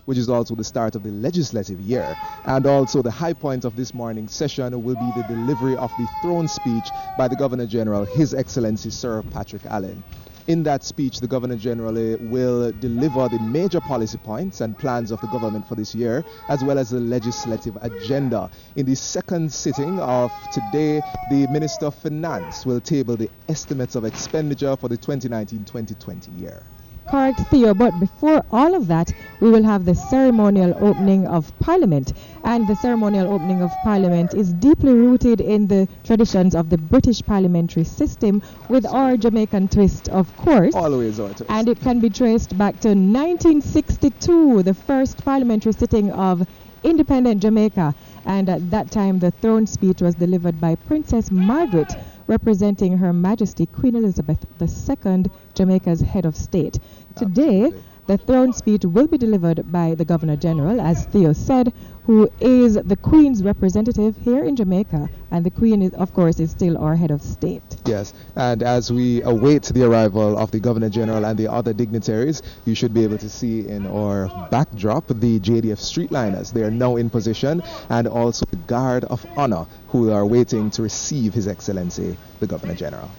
which is also the start of the legislative year. And also the high point of this morning's session will be the delivery of the throne speech by the Governor General, His Excellency Sir Patrick Allen. In that speech, the Governor General will deliver the major policy points and plans of the government for this year, as well as the legislative agenda. In the second sitting of today, the Minister of Finance will table the estimates of expenditure for the 2019-2020 year. Correct, Theo, but before all of that, we will have the ceremonial opening of Parliament. And the ceremonial opening of Parliament is deeply rooted in the traditions of the British parliamentary system, with our Jamaican twist, of course. Always our twist. And it can be traced back to 1962, the first parliamentary sitting of independent Jamaica. And at that time, the throne speech was delivered by Princess Margaret, representing Her Majesty Queen Elizabeth II, Jamaica's head of state. Today, Absolutely. The throne speech will be delivered by the Governor General, as Theo said, who is the Queen's representative here in Jamaica. And the Queen, is, of course, is still our head of state. Yes, and as we await the arrival of the Governor General and the other dignitaries, you should be able to see in our backdrop the JDF streetliners. They are now in position, and also the Guard of Honor, who are waiting to receive His Excellency, the Governor General.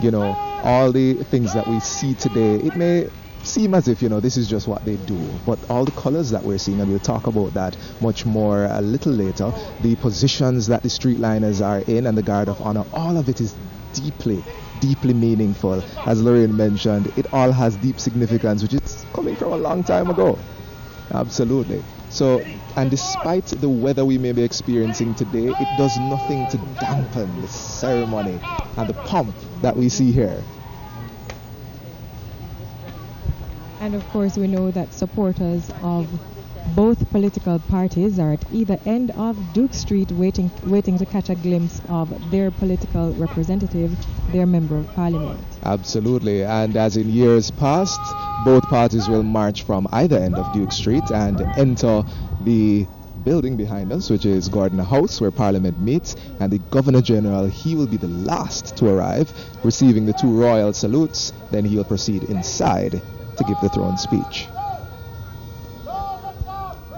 You know, all the things that we see today, it may seem as if, you know, this is just what they do, but all the colors that we're seeing, and we'll talk about that much more a little later, the positions that the streetliners are in and the Guard of Honor, all of it is deeply meaningful. As Lorraine mentioned, it all has deep significance, which is coming from a long time ago. Absolutely. So, and despite the weather we may be experiencing today, it does nothing to dampen the ceremony and the pomp that we see here. And of course, we know that supporters of both political parties are at either end of Duke Street waiting to catch a glimpse of their political representative, their member of parliament. Absolutely. And as in years past, both parties will march from either end of Duke Street and enter the building behind us, which is Gordon House, where Parliament meets, and the Governor General, he will be the last to arrive, receiving the two royal salutes. Then he will proceed inside to give the throne speech.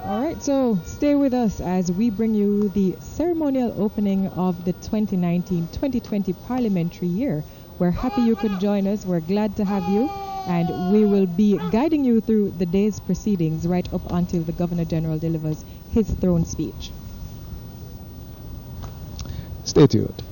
All right, so stay with us as we bring you the ceremonial opening of the 2019-2020 parliamentary year. We're happy you could join us. We're glad to have you, and we will be guiding you through the day's proceedings right up until the Governor General delivers his throne speech. Stay tuned.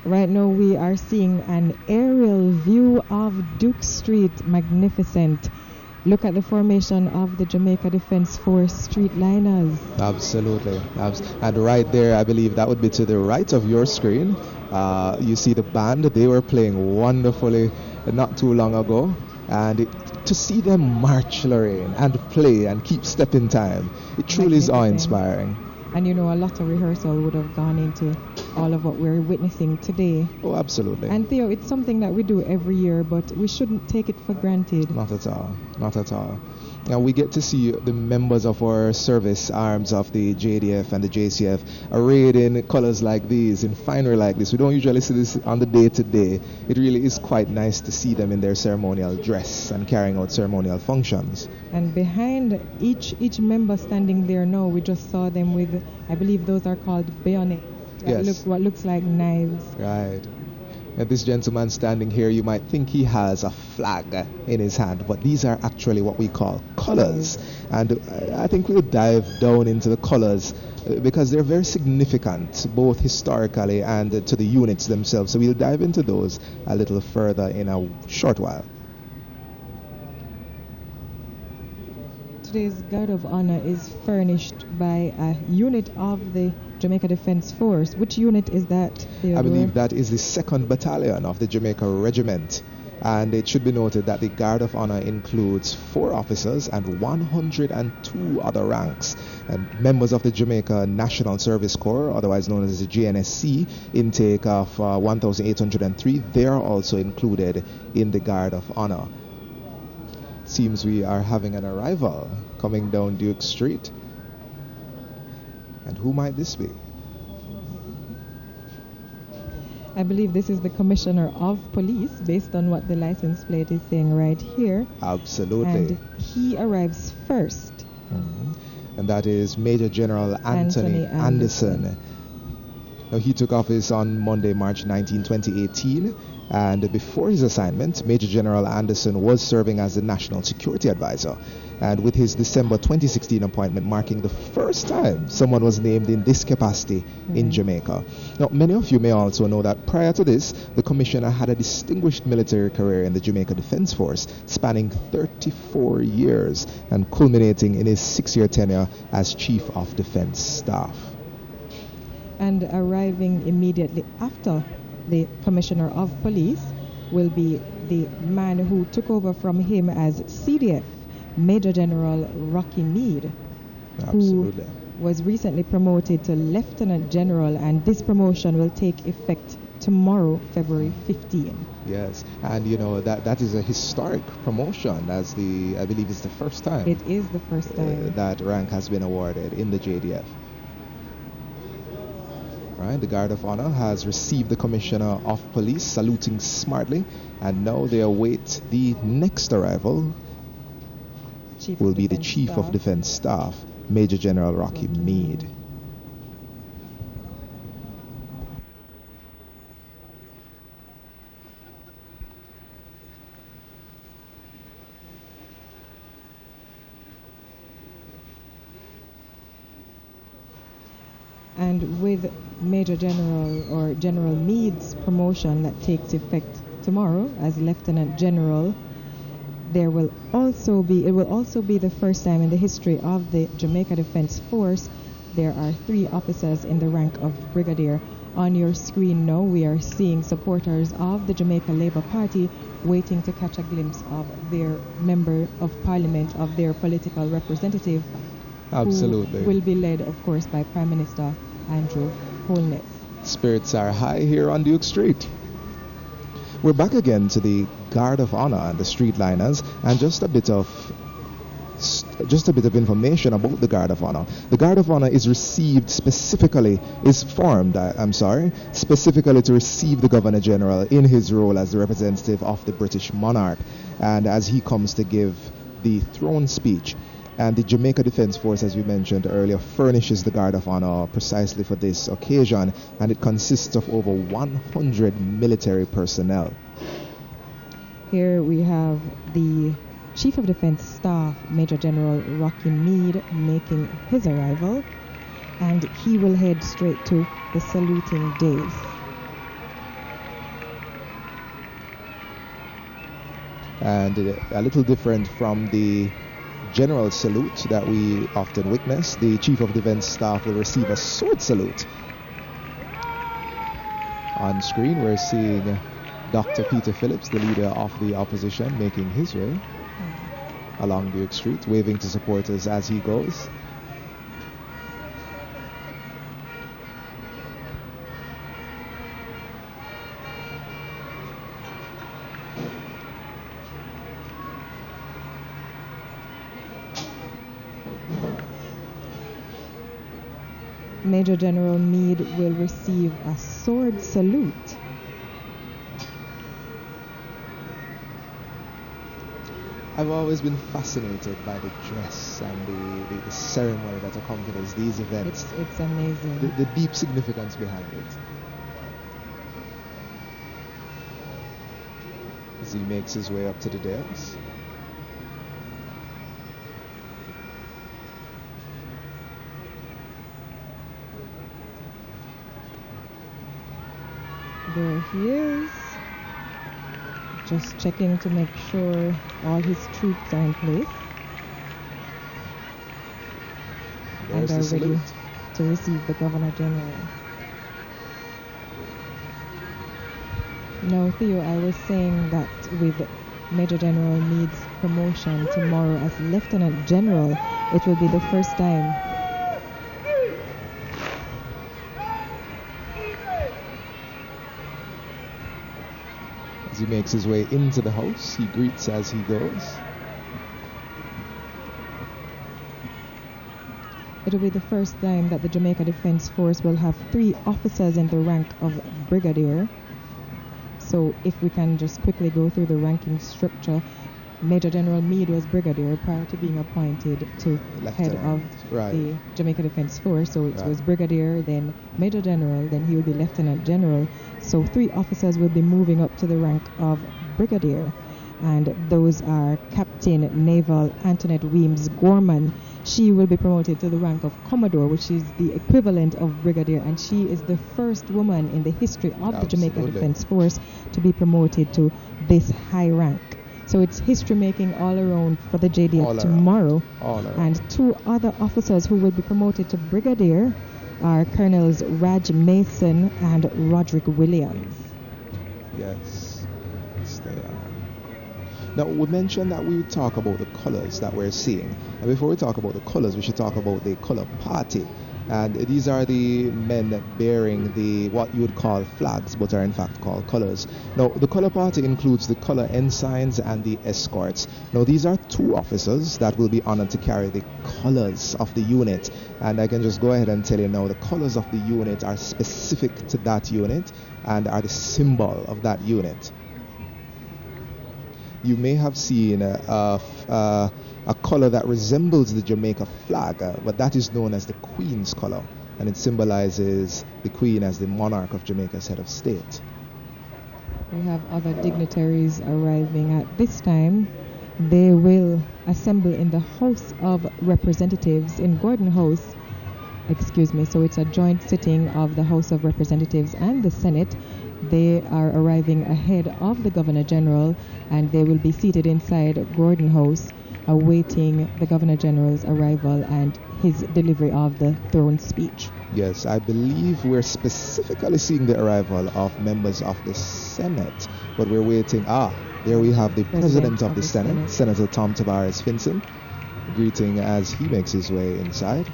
Right now we are seeing an aerial view of Duke Street. Magnificent. Look at the formation of the Jamaica Defence Force streetliners. Absolutely. And right there, I believe that would be to the right of your screen. You see the band. They were playing wonderfully not too long ago. And to see them march, Lorraine, and play and keep step in time, it truly is awe-inspiring. And a lot of rehearsal would have gone into all of what we're witnessing today. Oh, absolutely. And Theo, it's something that we do every year, but we shouldn't take it for granted. Not at all. Not at all. And we get to see the members of our service arms of the JDF and the JCF arrayed in colors like these, in finery like this. We don't usually see this on the day-to-day. It really is quite nice to see them in their ceremonial dress and carrying out ceremonial functions. And behind each member standing there now, we just saw them with, I believe those are called bayonets. Yes. What looks like knives. Right. And this gentleman standing here, you might think he has a flag in his hand, but these are actually what we call colors. And I think we'll dive down into the colors because they're very significant, both historically and to the units themselves. So we'll dive into those a little further in a short while. Today's Guard of Honor is furnished by a unit of the Jamaica Defence Force. Which unit is that, Theodore? I believe that is the 2nd Battalion of the Jamaica Regiment. And it should be noted that the Guard of Honor includes 4 officers and 102 other ranks. And members of the Jamaica National Service Corps, otherwise known as the JNSC, intake of 1,803, they are also included in the Guard of Honor. Seems we are having an arrival coming down Duke Street. And who might this be? I believe this is the Commissioner of Police, based on what the license plate is saying right here. Absolutely. And he arrives first. Mm-hmm. And that is Major General Anthony Anderson. Now, he took office on Monday, March 19, 2018. And before his assignment, Major General Anderson was serving as the National Security Advisor. And with his December 2016 appointment marking the first time someone was named in this capacity in Jamaica. Now, many of you may also know that prior to this, the Commissioner had a distinguished military career in the Jamaica Defence Force, spanning 34 years and culminating in his 6-year tenure as Chief of Defence Staff. And arriving immediately after the Commissioner of Police will be the man who took over from him as CDF, Major General Rocky Meade, Absolutely. who was recently promoted to Lieutenant General, and this promotion will take effect tomorrow, February 15. Yes, and that is a historic promotion, as I believe it's the first time. It is the first time that rank has been awarded in the JDF. Right, the Guard of Honor has received the Commissioner of Police, saluting smartly, and now they await the next arrival, will be the Chief of Defence Staff, Major General Rocky Meade. And with Major General or General Meade's promotion that takes effect tomorrow as Lieutenant General, it will also be the first time in the history of the Jamaica Defence Force there are 3 officers in the rank of Brigadier. On your screen now we are seeing supporters of the Jamaica Labour Party waiting to catch a glimpse of their member of parliament, of their political representative. Absolutely. Who will be led, of course, by Prime Minister Andrew Holness. Spirits are high here on Duke Street. We're back again to the Guard of Honor and the streetliners, and just a bit of information about the Guard of Honor. The Guard of Honor is specifically to receive the Governor General in his role as the representative of the British monarch, and as he comes to give the throne speech. And the Jamaica Defence Force, as we mentioned earlier, furnishes the Guard of Honor precisely for this occasion, and it consists of over 100 military personnel. Here we have the Chief of Defence Staff, Major General Rocky Meade, making his arrival, and he will head straight to the saluting dais. And a little different from the general salute that we often witness, the Chief of Defense Staff will receive a sword salute. On screen, we're seeing Dr. Peter Phillips, the leader of the opposition, making his way along Duke Street, waving to supporters as he goes. Major General Meade will receive a sword salute. I've always been fascinated by the dress and the ceremony that accompanies these events. It's amazing. The deep significance behind it. As he makes his way up to the dais. There he is. Just checking to make sure all his troops are in place. There's and are the salute. ready to receive the Governor General. Now, Theo, I was saying that with Major General Meade's promotion tomorrow as Lieutenant General, it will be the first time as he makes his way into the house. He greets as he goes. it will be the first time that the Jamaica Defence Force will have 3 officers in the rank of Brigadier. So if we can just quickly go through the ranking structure, Major General Meade was Brigadier prior to being appointed to head of the Jamaica Defence Force. So it was Brigadier, then Major General, then he will be Lieutenant General. So 3 officers will be moving up to the rank of Brigadier. And those are Captain Naval Antoinette Weems Gorman. She will be promoted to the rank of Commodore, which is the equivalent of Brigadier, and she is the first woman in the history of the Jamaica Defence Force to be promoted to this high rank. So it's history making all around for the JDF tomorrow. And 2 other officers who will be promoted to Brigadier are Colonels Raj Mason and Roderick Williams. Yes, they are. Now, we mentioned that we would talk about the colors that we're seeing. And before we talk about the colors, we should talk about the color party. And these are the men bearing the what you would call flags, but are in fact called colors. Now, the color party includes the color ensigns and the escorts. Now, these are 2 officers that will be honored to carry the colors of the unit. And I can just go ahead and tell you now, the colors of the unit are specific to that unit and are the symbol of that unit. You may have seen a color that resembles the Jamaica flag, but that is known as the Queen's color, and it symbolizes the Queen as the monarch of Jamaica's head of state. We have other dignitaries arriving at this time. They will assemble in the House of Representatives in Gordon House. So it's a joint sitting of the House of Representatives and the Senate. They are arriving ahead of the Governor General, and they will be seated inside Gordon House awaiting the Governor General's arrival and his delivery of the throne speech. Yes, I believe we're specifically seeing the arrival of members of the Senate, but we're waiting. There we have the President of the Senate, Senator Tom Tavares Finson, greeting as he makes his way inside.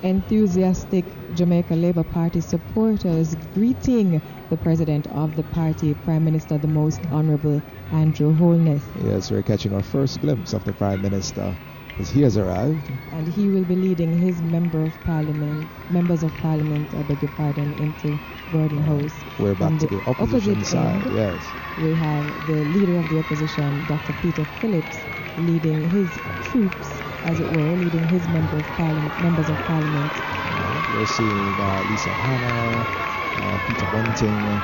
Enthusiastic Jamaica Labour Party supporters greeting the president of the party, Prime Minister the Most Honourable Andrew Holness. Yes, we're catching our first glimpse of the Prime Minister as he has arrived. And he will be leading his members of parliament, into Gordon House. We're back to the opposition side, yes. We have the leader of the opposition, Dr. Peter Phillips, leading his troops as it were, leading his members of parliament. We're seeing Lisa Hanna, Peter Bunting,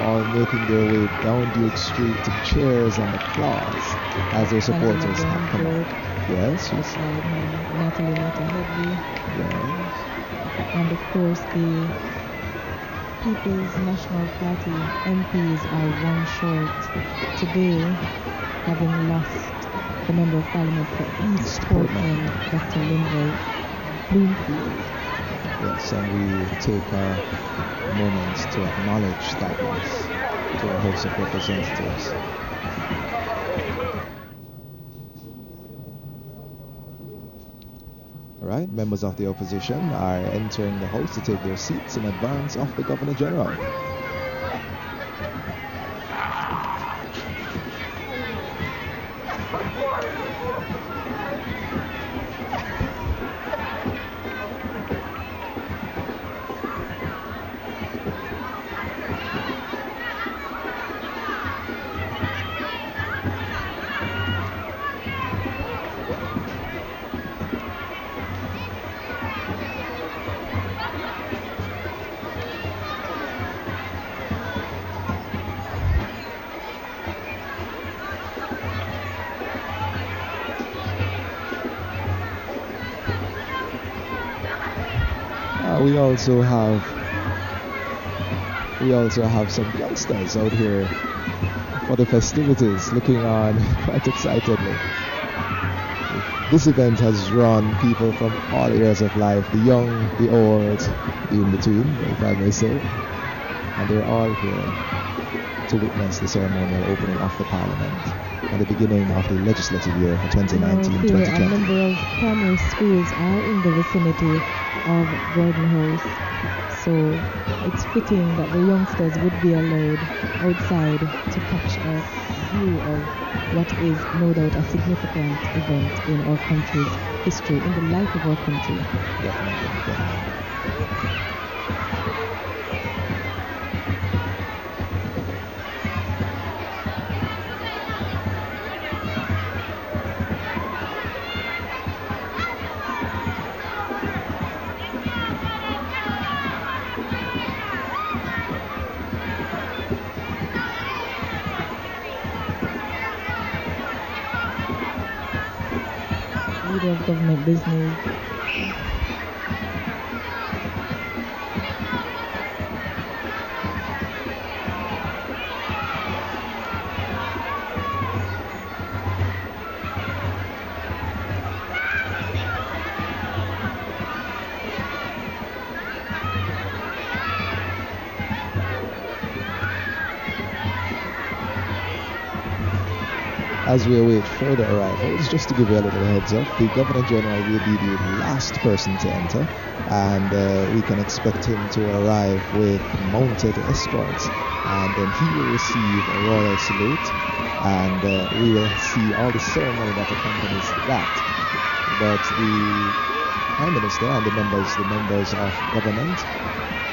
all making their way down Duke Street to cheers and applause as their supporters have come up. Yes. Natalie Headley. Yes. And of course the People's National Party MPs are one short today, having lost the Member of Parliament for East Portland, Dr. Linda Bloomfield. Yes, and we take a moment to acknowledge that loss to our House of Representatives. All right, members of the opposition are entering the House to take their seats in advance of the Governor General. We also have some youngsters out here for the festivities, looking on quite excitedly. This event has drawn people from all areas of life, the young, the old, the in-between, if I may say, and they're all here to witness the ceremonial opening of the Parliament and the beginning of the legislative year 2019-2020. A number of primary schools are in the vicinity of Gordon House, so it's fitting that the youngsters would be allowed outside to catch a view of what is no doubt a significant event in our country's history, in the life of our country. Definitely. Leader of government business. As we await further arrivals, just to give you a little heads up, the Governor General will be the last person to enter, and we can expect him to arrive with mounted escorts, and then he will receive a royal salute, and we will see all the ceremony that accompanies that. But the Prime Minister and the members of government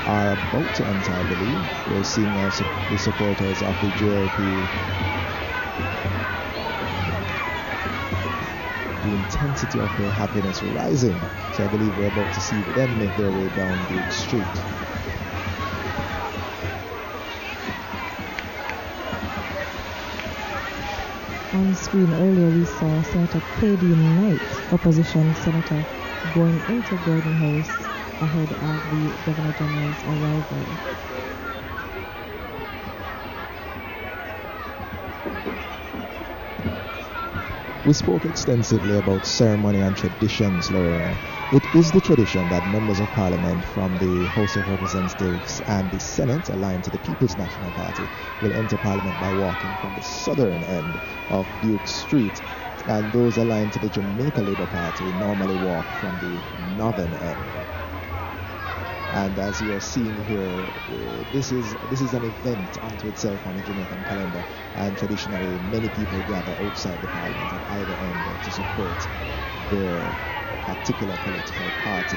are about to enter, I believe. We're seeing the supporters of the JLP. The intensity of their happiness rising. So I believe we're about to see them make their way down the street. On screen earlier we saw Senator K.D. Knight, opposition senator, going into Gordon House ahead of the Governor General's arrival. We spoke extensively about ceremony and traditions, Lorena. It is the tradition that members of Parliament from the House of Representatives and the Senate, aligned to the People's National Party, will enter Parliament by walking from the southern end of Duke Street, and those aligned to the Jamaica Labour Party normally walk from the northern end. And as you are seeing here, this is an event unto itself on the Jamaican calendar, and traditionally many people gather outside the Parliament at either end to support their particular political party.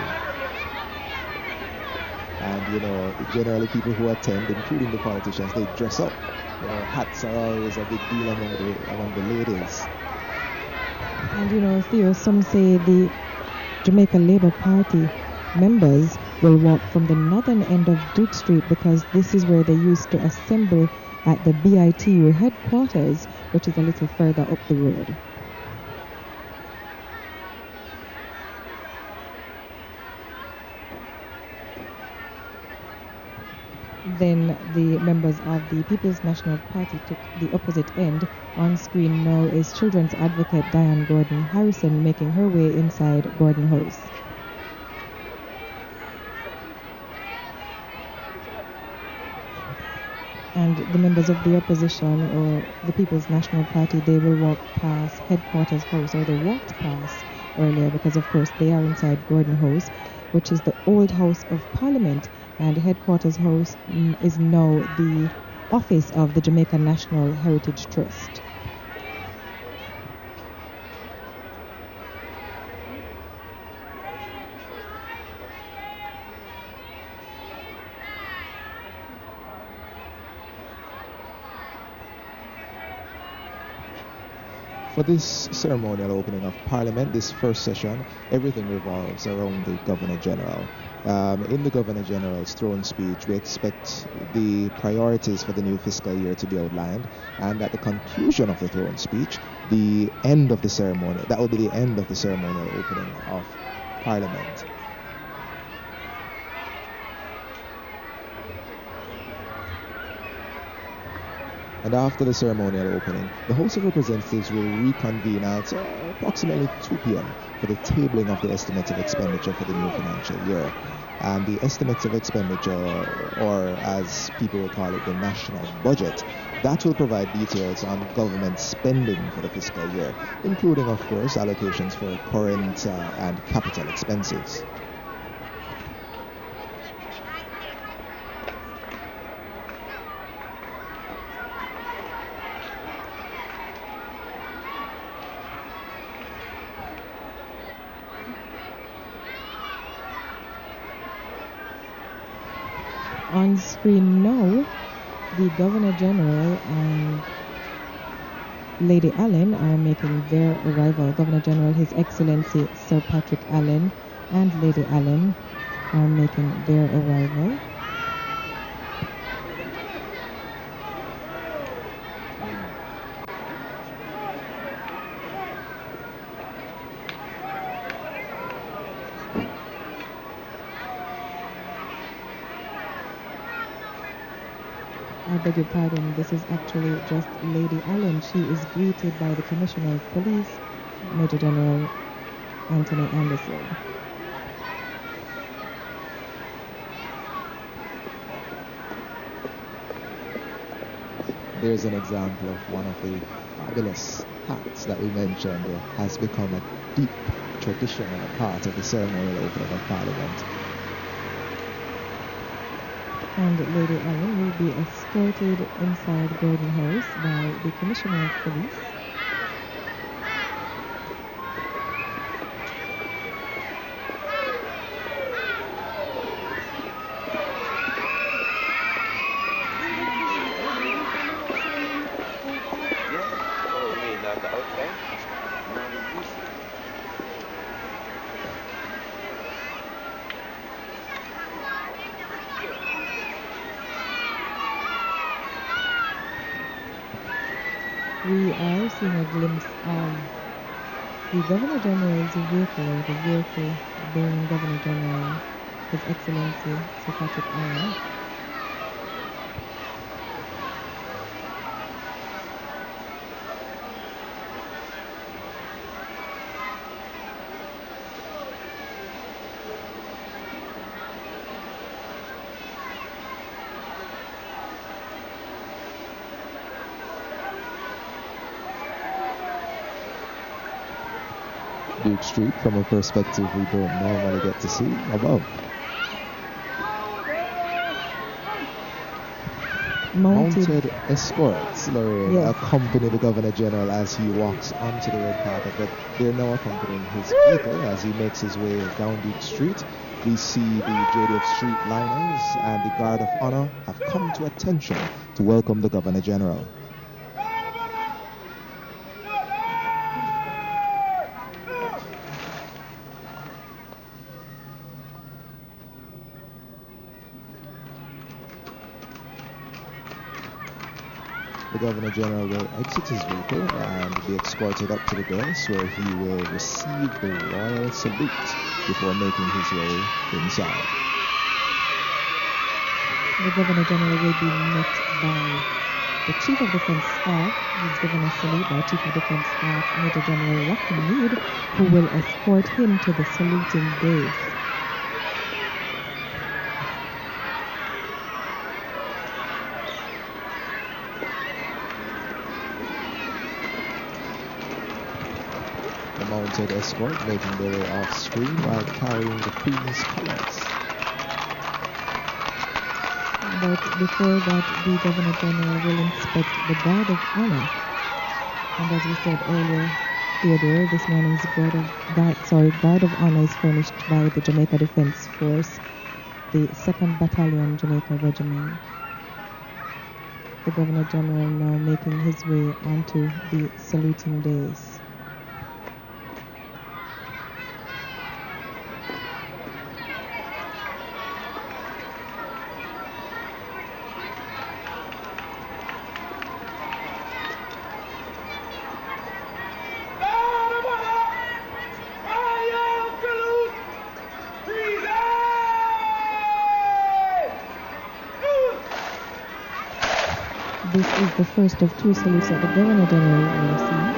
And generally people who attend, including the politicians, they dress up. Hats are always a big deal among the ladies. And Theo, some say the Jamaica Labour Party members will walk from the northern end of Duke Street because this is where they used to assemble at the BITU headquarters, which is a little further up the road. Then the members of the People's National Party took the opposite end. On screen now is children's advocate Diane Gordon Harrison making her way inside Gordon House. And the members of the opposition or the People's National Party, they will walk past Headquarters House, or they walked past earlier because of course they are inside Gordon House, which is the old House of Parliament, and Headquarters House is now the office of the Jamaica National Heritage Trust. For this ceremonial opening of Parliament, this first session, everything revolves around the Governor General. In the Governor General's throne speech, we expect the priorities for the new fiscal year to be outlined, and at the conclusion of the throne speech, the end of the ceremony, that will be the end of the ceremonial opening of Parliament. And after the ceremonial opening, the House of Representatives will reconvene at approximately 2 p.m. for the tabling of the estimates of expenditure for the new financial year. And the estimates of expenditure, or as people will call it, the national budget, that will provide details on government spending for the fiscal year, including, of course, allocations for current and capital expenses. On screen now, the Governor General and Lady Allen are making their arrival. Governor General, His Excellency Sir Patrick Allen, and Lady Allen are making their arrival. I beg your pardon, this is actually just Lady Allen. She is greeted by the Commissioner of Police, Major General Anthony Anderson. There's an example of one of the fabulous hats that we mentioned has become a deep tradition and a part of the ceremonial opening of Parliament. And Lady Allen will be escorted inside Gordon House by the Commissioner of Police. We are seeing a glimpse of the Governor General's vehicle, or the vehicle bearing Governor General, His Excellency Sir Patrick Allen. Duke Street, from a perspective we don't normally get to see above. Mounted escorts, Lorraine, Yes. accompany the Governor General as he walks onto the red carpet, but they're now accompanying his vehicle as he makes his way down Duke Street. We see the JDF Street liners and the Guard of Honor have come to attention to welcome the Governor General. The Governor General will exit his vehicle and be escorted up to the dais where he will receive the royal salute before making his way inside. The Governor General will be met by the Chief of Defence Staff. He's given a salute by Chief of Defence Staff Major General Rocky Mead, who will escort him to the saluting dais. Mounted escort making their way off screen while carrying the Queen's colours. But before that, the Governor General will inspect the Guard of Honor. And as we said earlier, Theodore, this morning's Guard of Honor is furnished by the Jamaica Defence Force, the 2nd Battalion Jamaica Regiment. The Governor General now making his way onto the saluting dais. This is the first of two salutes that the Governor General will receive.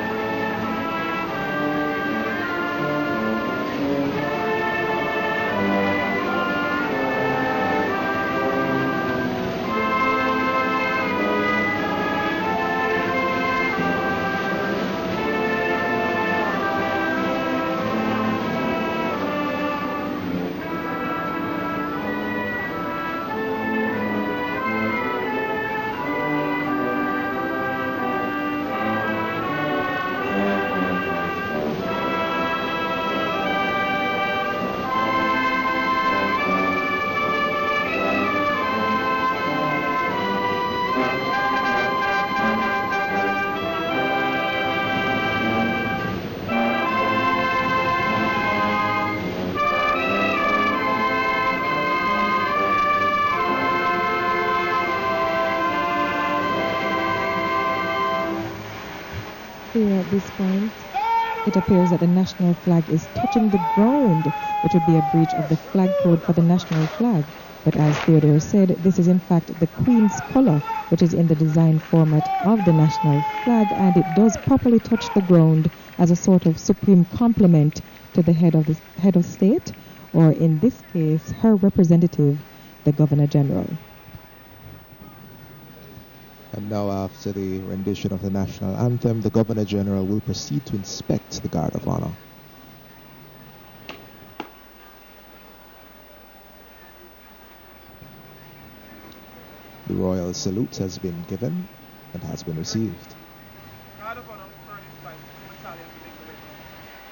Here at this point, it appears that the national flag is touching the ground, which would be a breach of the flag code for the national flag. But as Theodore said, this is in fact the Queen's colour, which is in the design format of the national flag, and it does properly touch the ground as a sort of supreme compliment to the head of state, or in this case, her representative, the Governor General. And now, after the rendition of the national anthem, the Governor General will proceed to inspect the Guard of Honor. The royal salute has been given and has been received. Guard of Honor furnished by the Battalion Jamaica Regiment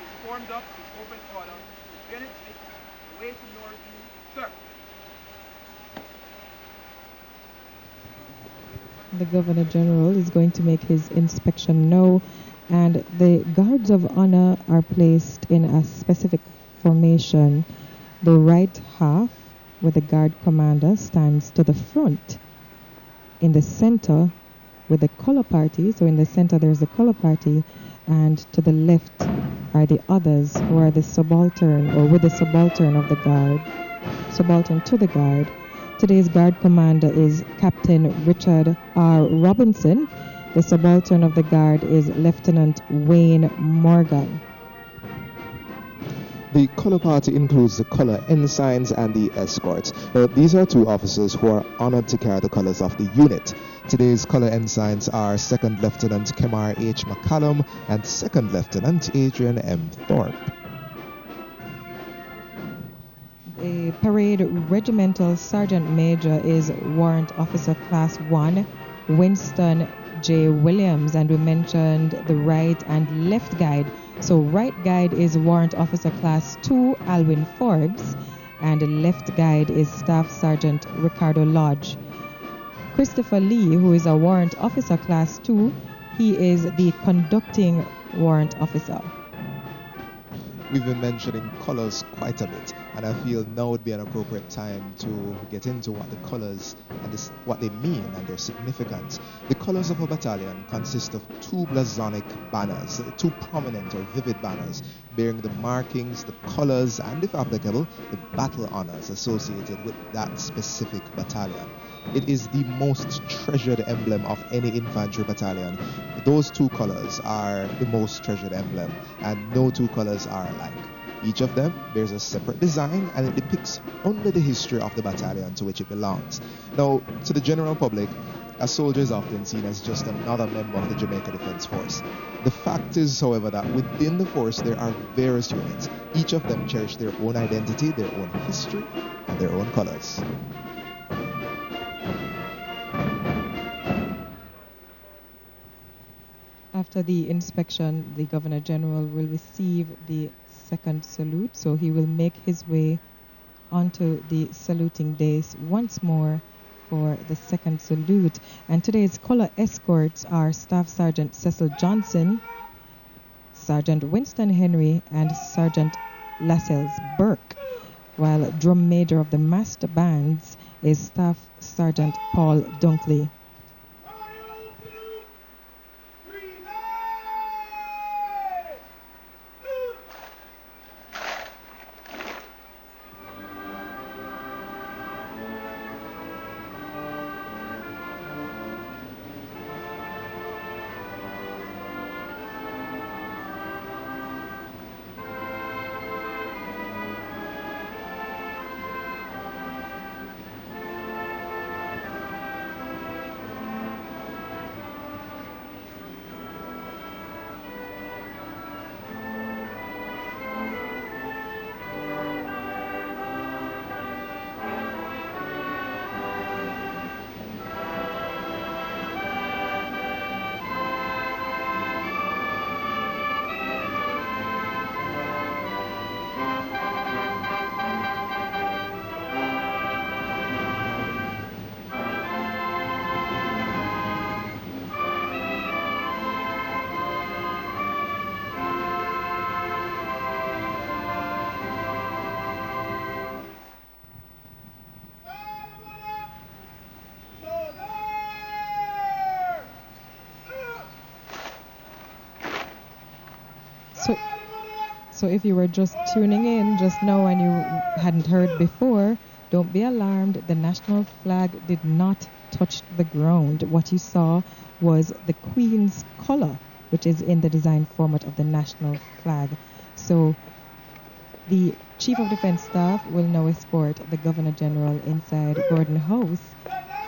is formed up in open order with Bennett way to North View, sir. The Governor General is going to make his inspection now, and the Guards of Honor are placed in a specific formation. The right half, where the Guard Commander stands to the front. In the center, with the color party, so in the center there's the color party, and to the left are the others who are the subaltern, or with the subaltern of the Guard, subaltern to the Guard. Today's Guard Commander is Captain Richard R. Robinson. The subaltern of the Guard is Lieutenant Wayne Morgan. The color party includes the color ensigns and the escorts. These are two officers who are honored to carry the colors of the unit. Today's color ensigns are 2nd Lieutenant Kemar H. McCallum and 2nd Lieutenant Adrian M. Thorpe. The The parade regimental sergeant major is Warrant Officer Class 1, Winston J. Williams, and we mentioned the right and left guide. So right guide is Warrant Officer Class 2, Alwyn Forbes, and the left guide is Staff Sergeant Ricardo Lodge. Christopher Lee, who is a Warrant Officer Class 2, he is the conducting Warrant Officer. We've been mentioning colors quite a bit, and I feel now would be an appropriate time to get into what the colors and what they mean and their significance. The colors of a battalion consist of two blasonic banners, two prominent or vivid banners, bearing the markings, the colors, and if applicable, the battle honors associated with that specific battalion. It is the most treasured emblem of any infantry battalion. Those two colors are the most treasured emblem, and no two colors are alike. Each of them bears a separate design, and it depicts only the history of the battalion to which it belongs. Now, to the general public, a soldier is often seen as just another member of the Jamaica Defence Force. The fact is, however, that within the force there are various units. Each of them cherish their own identity, their own history, and their own colors. After the inspection, the Governor General will receive the second salute, so he will make his way onto the saluting dais once more for the second salute. And today's color escorts are Staff Sergeant Cecil Johnson, Sergeant Winston Henry, and Sergeant Lascelles Burke, while Drum Major of the Master Bands is Staff Sergeant Paul Dunkley. So if you were just tuning in just now and you hadn't heard before, don't be alarmed. The national flag did not touch the ground. What you saw was the Queen's color, which is in the design format of the national flag. So the Chief of Defence Staff will now escort the Governor General inside Gordon House.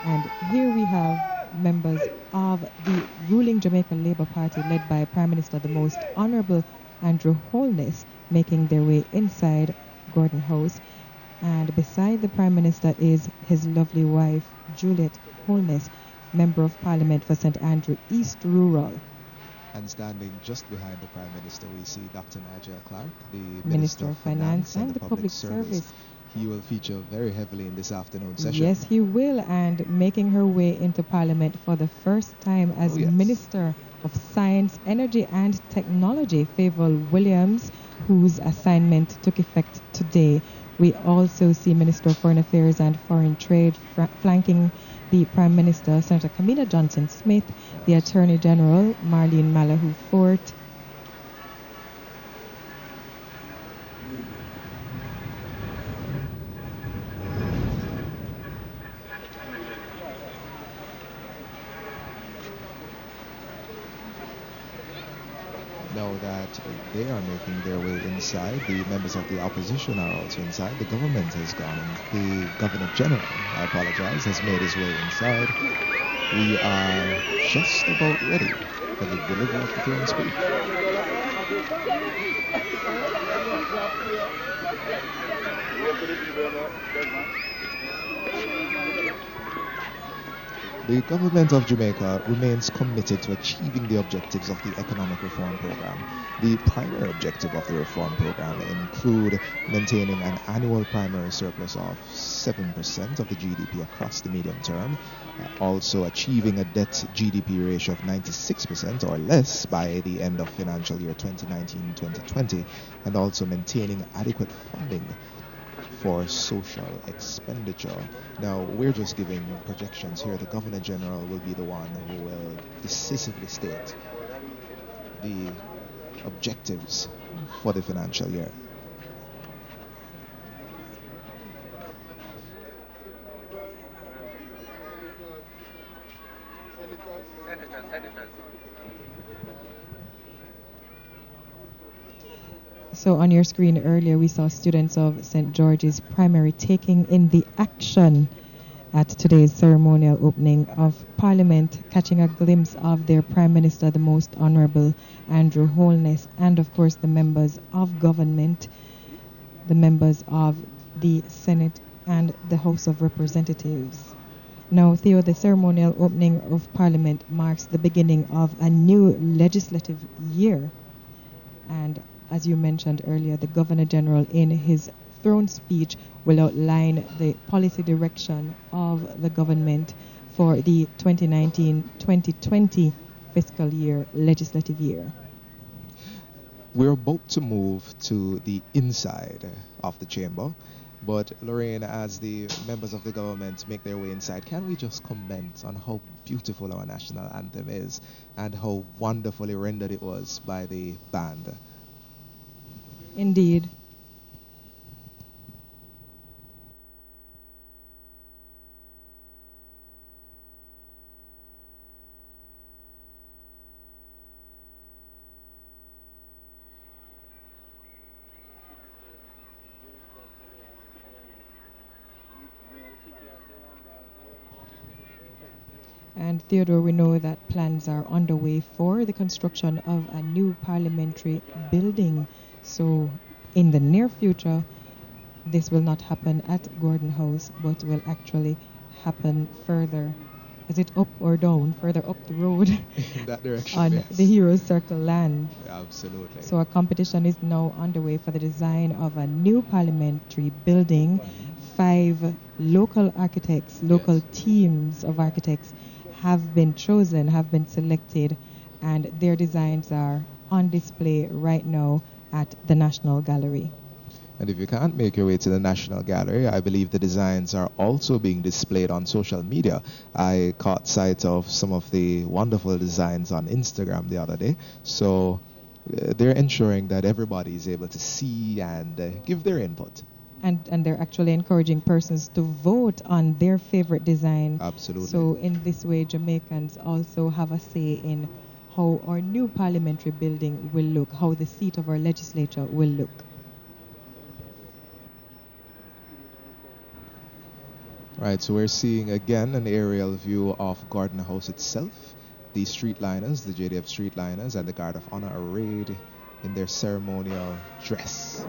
And here we have members of the ruling Jamaica Labour Party led by Prime Minister the Most Honourable Andrew Holness making their way inside Gordon House. And beside the Prime Minister is his lovely wife, Juliet Holness, Member of Parliament for St. Andrew East Rural. And standing just behind the Prime Minister, we see Dr. Nigel Clark, the Minister of Finance and the Public Service. He will feature very heavily in this afternoon session. Yes, he will, and making her way into Parliament for the first time as Minister of Science, Energy and Technology, Favour Williams, whose assignment took effect today. We also see Minister of Foreign Affairs and Foreign Trade flanking the Prime Minister, Senator Camilla Johnson-Smith, the Attorney General, Marlene Malahoo Fort, Now that they are making their way inside, the members of the opposition are also inside. The government has gone, and the Governor General, I apologize, has made his way inside. We are just about ready for the delivery of the throne speech. The government of Jamaica remains committed to achieving the objectives of the economic reform program. The primary objective of the reform program include maintaining an annual primary surplus of 7% of the GDP across the medium term, also achieving a debt GDP ratio of 96% or less by the end of financial year 2019-2020, and also maintaining adequate funding for social expenditure. Now, we're just giving projections here. The Governor General will be the one who will decisively state the objectives for the financial year. So on your screen earlier, we saw students of St. George's Primary taking in the action at today's ceremonial opening of Parliament, catching a glimpse of their Prime Minister, the Most Honourable Andrew Holness, and of course the members of government, the members of the Senate and the House of Representatives. Now, Theo, the ceremonial opening of Parliament marks the beginning of a new legislative year. And as you mentioned earlier, the Governor General in his throne speech will outline the policy direction of the government for the 2019-2020 fiscal year, legislative year. We're about to move to the inside of the chamber, but Lorraine, as the members of the government make their way inside, can we just comment on how beautiful our national anthem is and how wonderfully rendered it was by the band? Indeed. And Theodore, we know that plans are underway for the construction of a new parliamentary building. So in the near future, this will not happen at Gordon House, but will actually happen further. Is it up or down? Further up the road. In that direction, on yes. the Heroes Circle land. Absolutely. So a competition is now underway for the design of a new parliamentary building. 5 local architects, local teams of architects have been chosen, have been selected, and their designs are on display right now at the National Gallery. And if you can't make your way to the National Gallery, I believe the designs are also being displayed on social media. I caught sight of some of the wonderful designs on Instagram the other day. So they're ensuring that everybody is able to see and give their input. And they're actually encouraging persons to vote on their favorite design. Absolutely. So in this way, Jamaicans also have a say in how our new parliamentary building will look, how the seat of our legislature will look. Right, so we're seeing again an aerial view of Gordon House itself. The streetliners, the JDF streetliners, and the Guard of Honor arrayed in their ceremonial dress.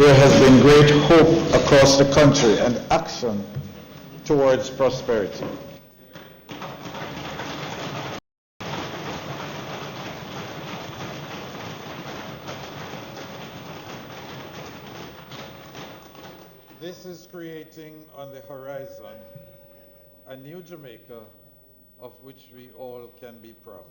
There has been great hope across the country and action towards prosperity. This is creating on the horizon a new Jamaica of which we all can be proud.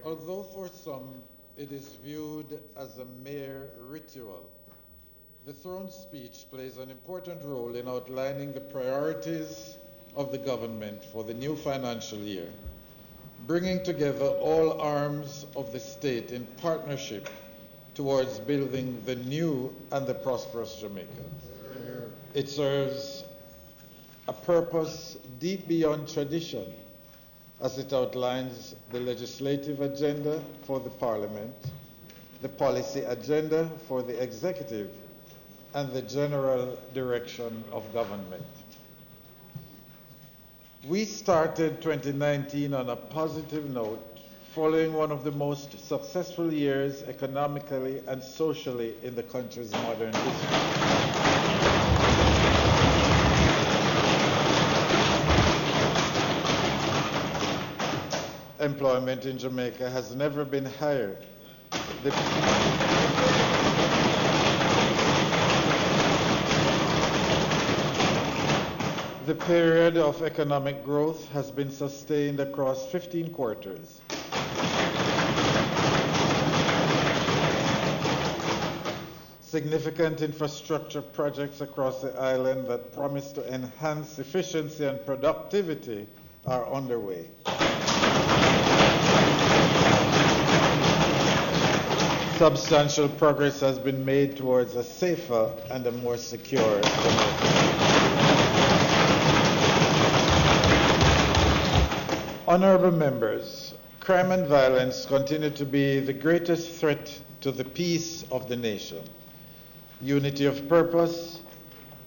Although for some it is viewed as a mere ritual, the throne speech plays an important role in outlining the priorities of the government for the new financial year, bringing together all arms of the state in partnership towards building the new and the prosperous Jamaica. It serves a purpose deep beyond tradition, as it outlines the legislative agenda for the Parliament, the policy agenda for the executive, and the general direction of government. We started 2019 on a positive note, following one of the most successful years economically and socially in the country's modern history. Employment in Jamaica has never been higher. The period of economic growth has been sustained across 15 quarters. Significant infrastructure projects across the island that promise to enhance efficiency and productivity are underway. Substantial progress has been made towards a safer and a more secure Jamaica. Honorable members, crime and violence continue to be the greatest threat to the peace of the nation. Unity of purpose,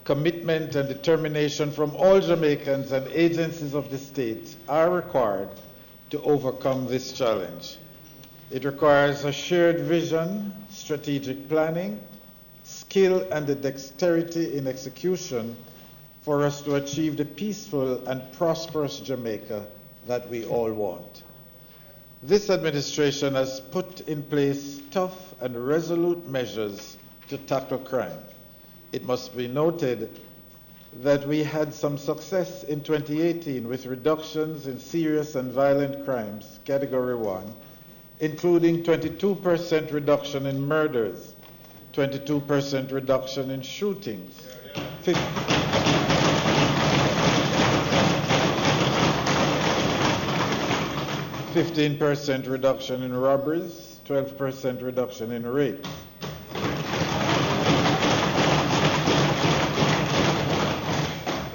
commitment and determination from all Jamaicans and agencies of the state are required to overcome this challenge. It requires a shared vision, strategic planning, skill, and the dexterity in execution for us to achieve the peaceful and prosperous Jamaica that we all want. This administration has put in place tough and resolute measures to tackle crime. It must be noted that we had some success in 2018 with reductions in serious and violent crimes, Category 1, including 22% reduction in murders, 22% reduction in shootings, 15% reduction in robberies, 12% reduction in rapes.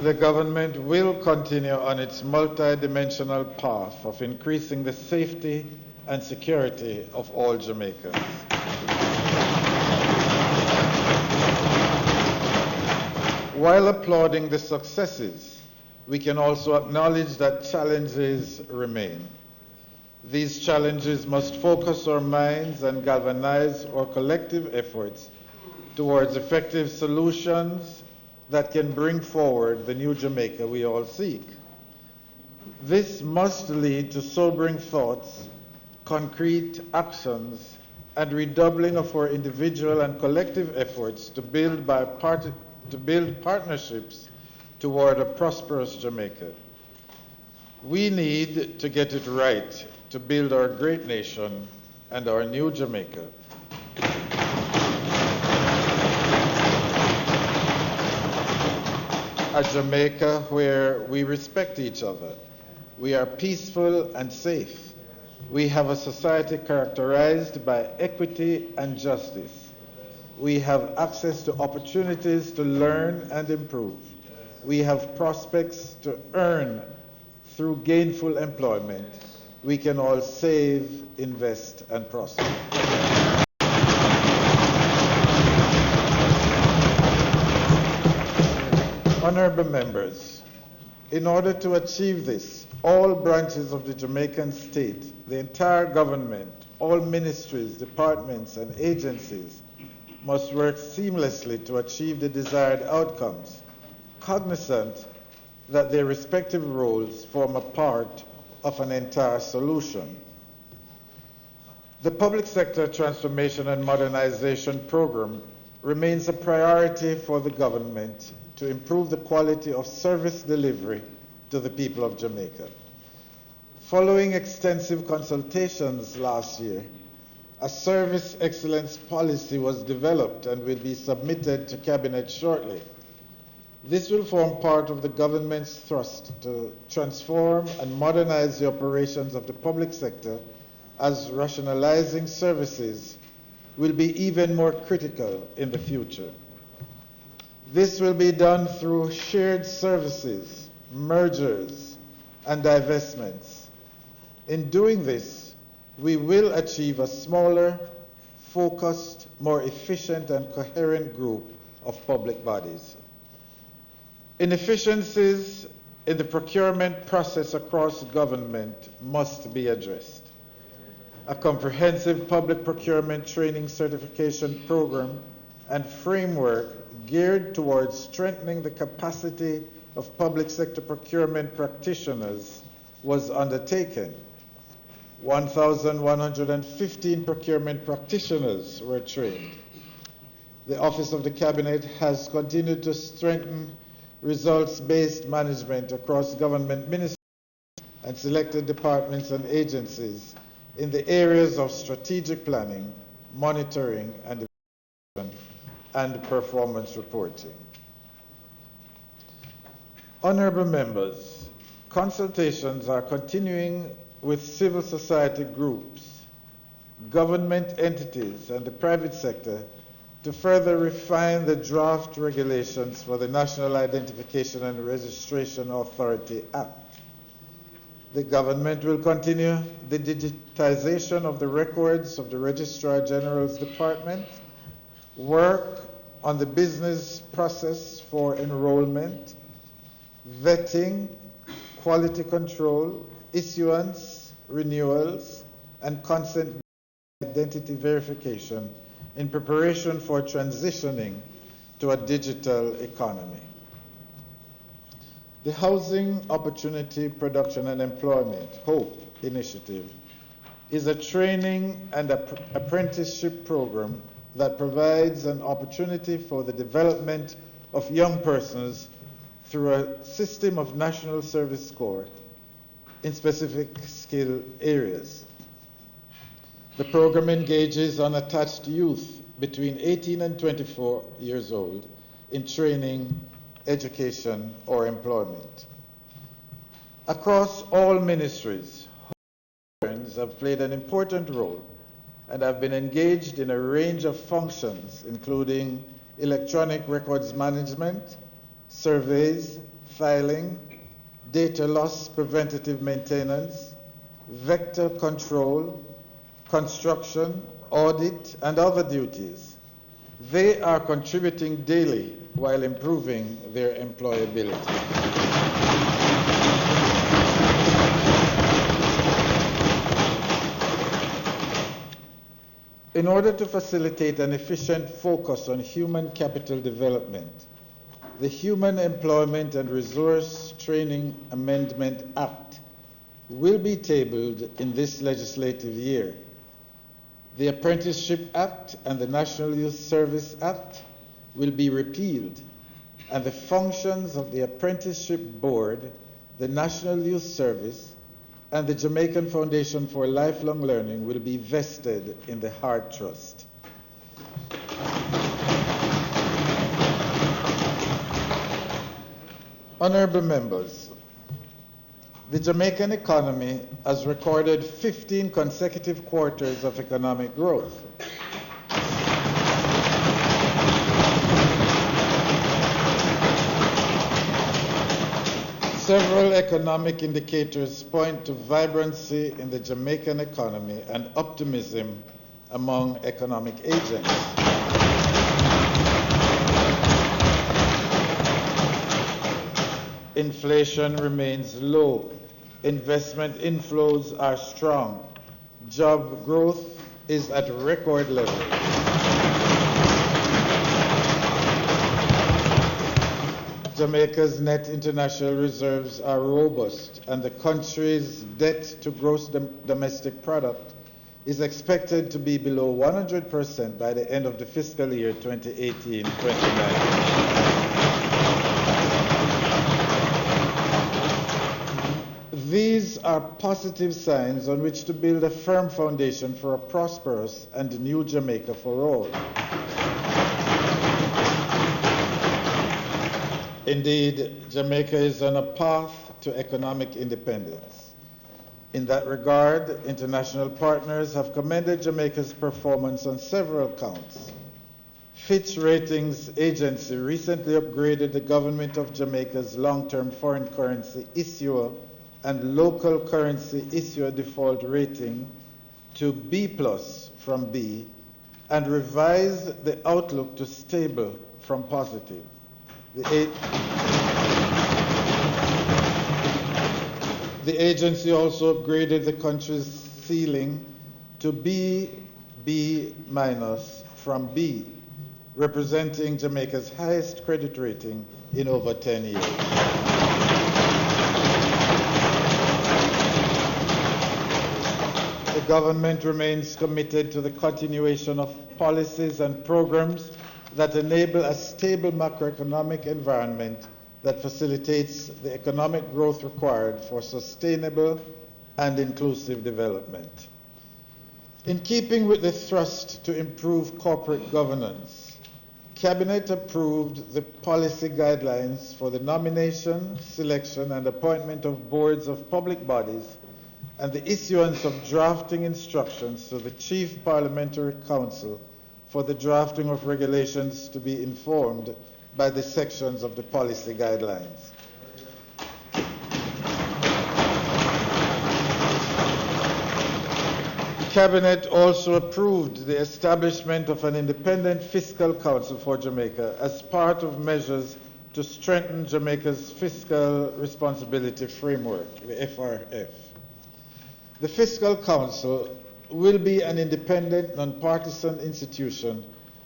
The government will continue on its multi-dimensional path of increasing the safety and security of all Jamaicans. While applauding the successes, we can also acknowledge that challenges remain. These challenges must focus our minds and galvanize our collective efforts towards effective solutions that can bring forward the new Jamaica we all seek. This must lead to sobering thoughts, concrete actions, and redoubling of our individual and collective efforts to build partnerships toward a prosperous Jamaica. We need to get it right to build our great nation and our new Jamaica. A Jamaica where we respect each other, we are peaceful and safe. We have a society characterized by equity and justice. We have access to opportunities to learn and improve. We have prospects to earn through gainful employment. We can all save, invest, and prosper. Honorable members, in order to achieve this, all branches of the Jamaican state, the entire government, all ministries, departments, and agencies must work seamlessly to achieve the desired outcomes, cognizant that their respective roles form a part of an entire solution. The Public Sector Transformation and Modernization Program remains a priority for the government to improve the quality of service delivery to the people of Jamaica. Following extensive consultations last year, a service excellence policy was developed and will be submitted to Cabinet shortly. This will form part of the government's thrust to transform and modernize the operations of the public sector, as rationalizing services will be even more critical in the future. This will be done through shared services, mergers, and divestments. In doing this, we will achieve a smaller, focused, more efficient and coherent group of public bodies. Inefficiencies in the procurement process across government must be addressed. A comprehensive public procurement training certification program and framework geared towards strengthening the capacity of public sector procurement practitioners was undertaken. 1,115 procurement practitioners were trained. The Office of the Cabinet has continued to strengthen results-based management across government ministries and selected departments and agencies in the areas of strategic planning, monitoring and evaluation, and performance reporting. Honorable members, consultations are continuing with civil society groups, government entities, and the private sector to further refine the draft regulations for the National Identification and Registration Authority Act. The government will continue the digitization of the records of the Registrar General's Department, work on the business process for enrollment, vetting, quality control, issuance, renewals, and consent identity verification in preparation for transitioning to a digital economy. The Housing Opportunity Production and Employment, HOPE initiative, is a training and apprenticeship program that provides an opportunity for the development of young persons through a system of National Service Corps in specific skill areas. The program engages unattached youth between 18 and 24 years old in training, education, or employment. Across all ministries, Hopers have played an important role and have been engaged in a range of functions, including electronic records management, surveys, filing, data loss preventative maintenance, vector control, construction, audit, and other duties. They are contributing daily while improving their employability. In order to facilitate an efficient focus on human capital development, the Human Employment and Resource Training Amendment Act will be tabled in this legislative year. The Apprenticeship Act and the National Youth Service Act will be repealed, and the functions of the Apprenticeship Board, the National Youth Service, and the Jamaican Foundation for Lifelong Learning will be vested in the Heart Trust. Honorable members, the Jamaican economy has recorded 15 consecutive quarters of economic growth. Several economic indicators point to vibrancy in the Jamaican economy and optimism among economic agents. Inflation remains low. Investment inflows are strong. Job growth is at record levels. Jamaica's net international reserves are robust, and the country's debt to gross domestic product is expected to be below 100% by the end of the fiscal year 2018-2019. These are positive signs on which to build a firm foundation for a prosperous and new Jamaica for all. Indeed, Jamaica is on a path to economic independence. In that regard, international partners have commended Jamaica's performance on several counts. Fitch Ratings Agency recently upgraded the government of Jamaica's long-term foreign currency issuer and local currency issuer default rating to B+ from B, and revised the outlook to stable from positive. The agency also upgraded the country's ceiling to B from B, representing Jamaica's highest credit rating in over 10 years. The government remains committed to the continuation of policies and programs that enable a stable macroeconomic environment that facilitates the economic growth required for sustainable and inclusive development. In keeping with the thrust to improve corporate governance, Cabinet approved the policy guidelines for the nomination, selection, and appointment of boards of public bodies and the issuance of drafting instructions to the Chief Parliamentary Council for the drafting of regulations to be informed by the sections of the policy guidelines. Cabinet also approved the establishment of an independent fiscal council for Jamaica as part of measures to strengthen Jamaica's fiscal responsibility framework, the FRF. The Fiscal Council will be an independent, non-partisan institution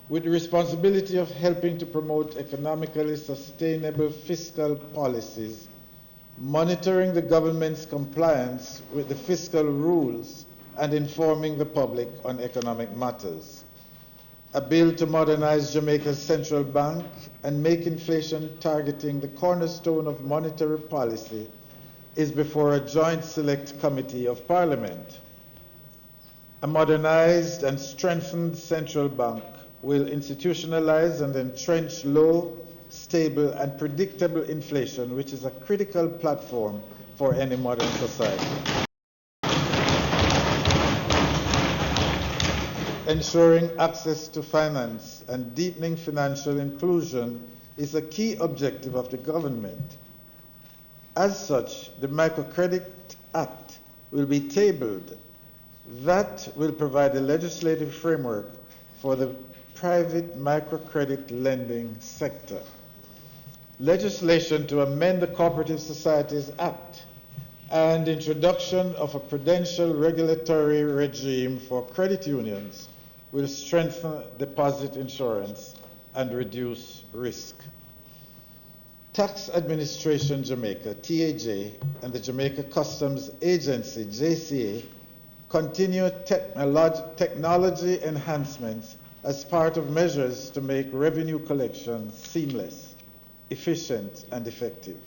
with the responsibility of helping to promote economically sustainable fiscal policies, monitoring the government's compliance with the fiscal rules, and informing the public on economic matters. A bill to modernize Jamaica's central bank and make inflation targeting the cornerstone of monetary policy is before a joint select committee of Parliament. A modernized and strengthened central bank will institutionalize and entrench low, stable, and predictable inflation, which is a critical platform for any modern society. Ensuring access to finance and deepening financial inclusion is a key objective of the government. As such, the Microcredit Act will be tabled. That will provide a legislative framework for the private microcredit lending sector. Legislation to amend the Cooperative Societies Act and introduction of a prudential regulatory regime for credit unions will strengthen deposit insurance and reduce risk. Tax Administration Jamaica, TAJ, and the Jamaica Customs Agency, JCA, continue technology enhancements as part of measures to make revenue collection seamless, efficient, and effective.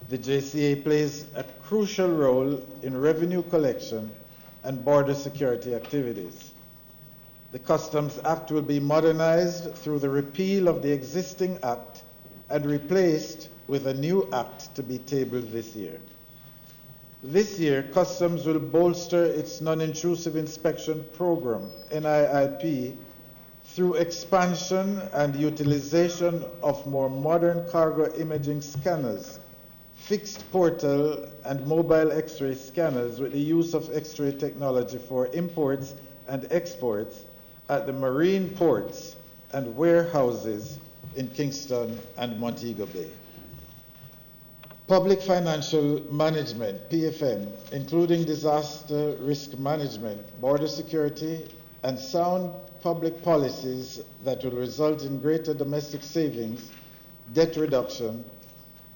The JCA plays a crucial role in revenue collection and border security activities. The Customs Act will be modernized through the repeal of the existing act and replaced with a new act to be tabled this year. This year, Customs will bolster its non-intrusive inspection program, NIIP, through expansion and utilization of more modern cargo imaging scanners, fixed portal and mobile X-ray scanners with the use of X-ray technology for imports and exports at the marine ports and warehouses in Kingston and Montego Bay. Public financial management, PFM, including disaster risk management, border security, and sound public policies that will result in greater domestic savings, debt reduction,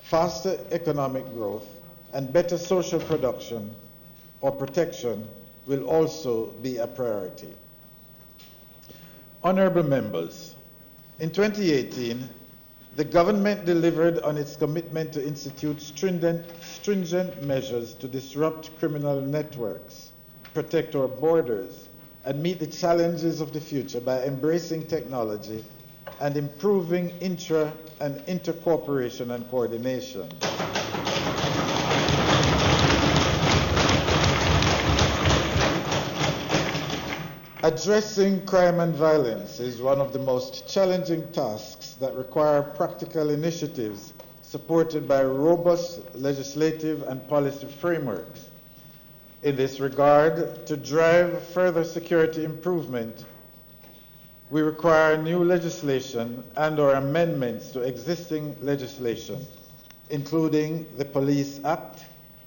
faster economic growth, and better social production or protection will also be a priority. Honorable members, in 2018, the government delivered on its commitment to institute stringent measures to disrupt criminal networks, protect our borders, and meet the challenges of the future by embracing technology and improving intra- and intercooperation and coordination. Addressing crime and violence is one of the most challenging tasks that require practical initiatives supported by robust legislative and policy frameworks. In this regard, to drive further security improvement, we require new legislation and/or amendments to existing legislation, including the Police Act.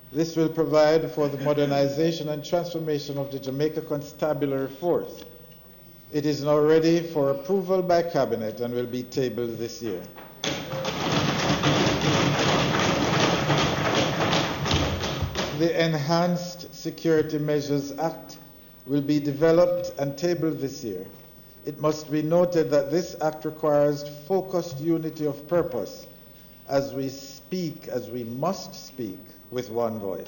This will provide for the modernization and transformation of the Jamaica Constabulary Force. It is now ready for approval by Cabinet and will be tabled this year. The Enhanced Security Measures Act will be developed and tabled this year. It must be noted that this act requires focused unity of purpose as we must speak with one voice.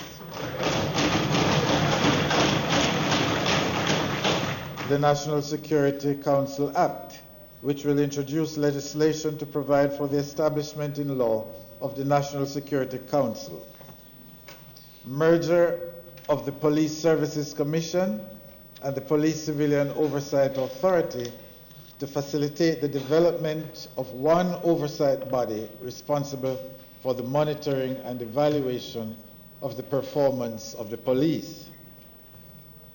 The National Security Council Act, which will introduce legislation to provide for the establishment in law of the National Security Council. Merger of the Police Services Commission and the Police Civilian Oversight Authority to facilitate the development of one oversight body responsible for the monitoring and evaluation of the performance of the police.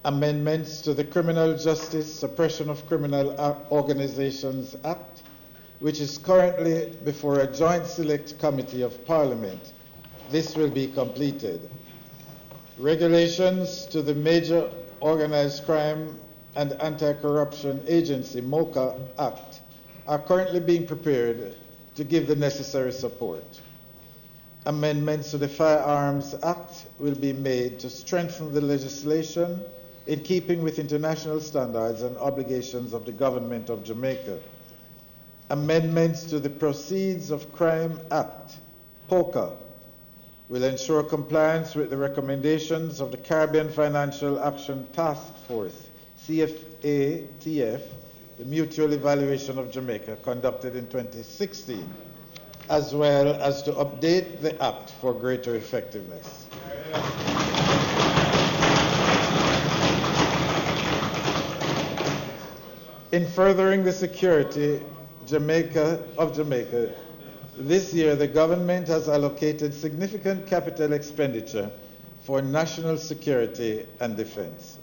Amendments to the Criminal Justice Suppression of Criminal Organizations Act, which is currently before a joint select committee of Parliament. This will be completed. Regulations to the Major Organized Crime and Anti-Corruption Agency, MOCA Act, are currently being prepared to give the necessary support. Amendments to the Firearms Act will be made to strengthen the legislation in keeping with international standards and obligations of the government of Jamaica. Amendments to the Proceeds of Crime Act, POCA, will ensure compliance with the recommendations of the Caribbean Financial Action Task Force, CFATF, the Mutual Evaluation of Jamaica, conducted in 2016, as well as to update the Act for greater effectiveness. In furthering the security of Jamaica, this year the government has allocated significant capital expenditure for national security and defense.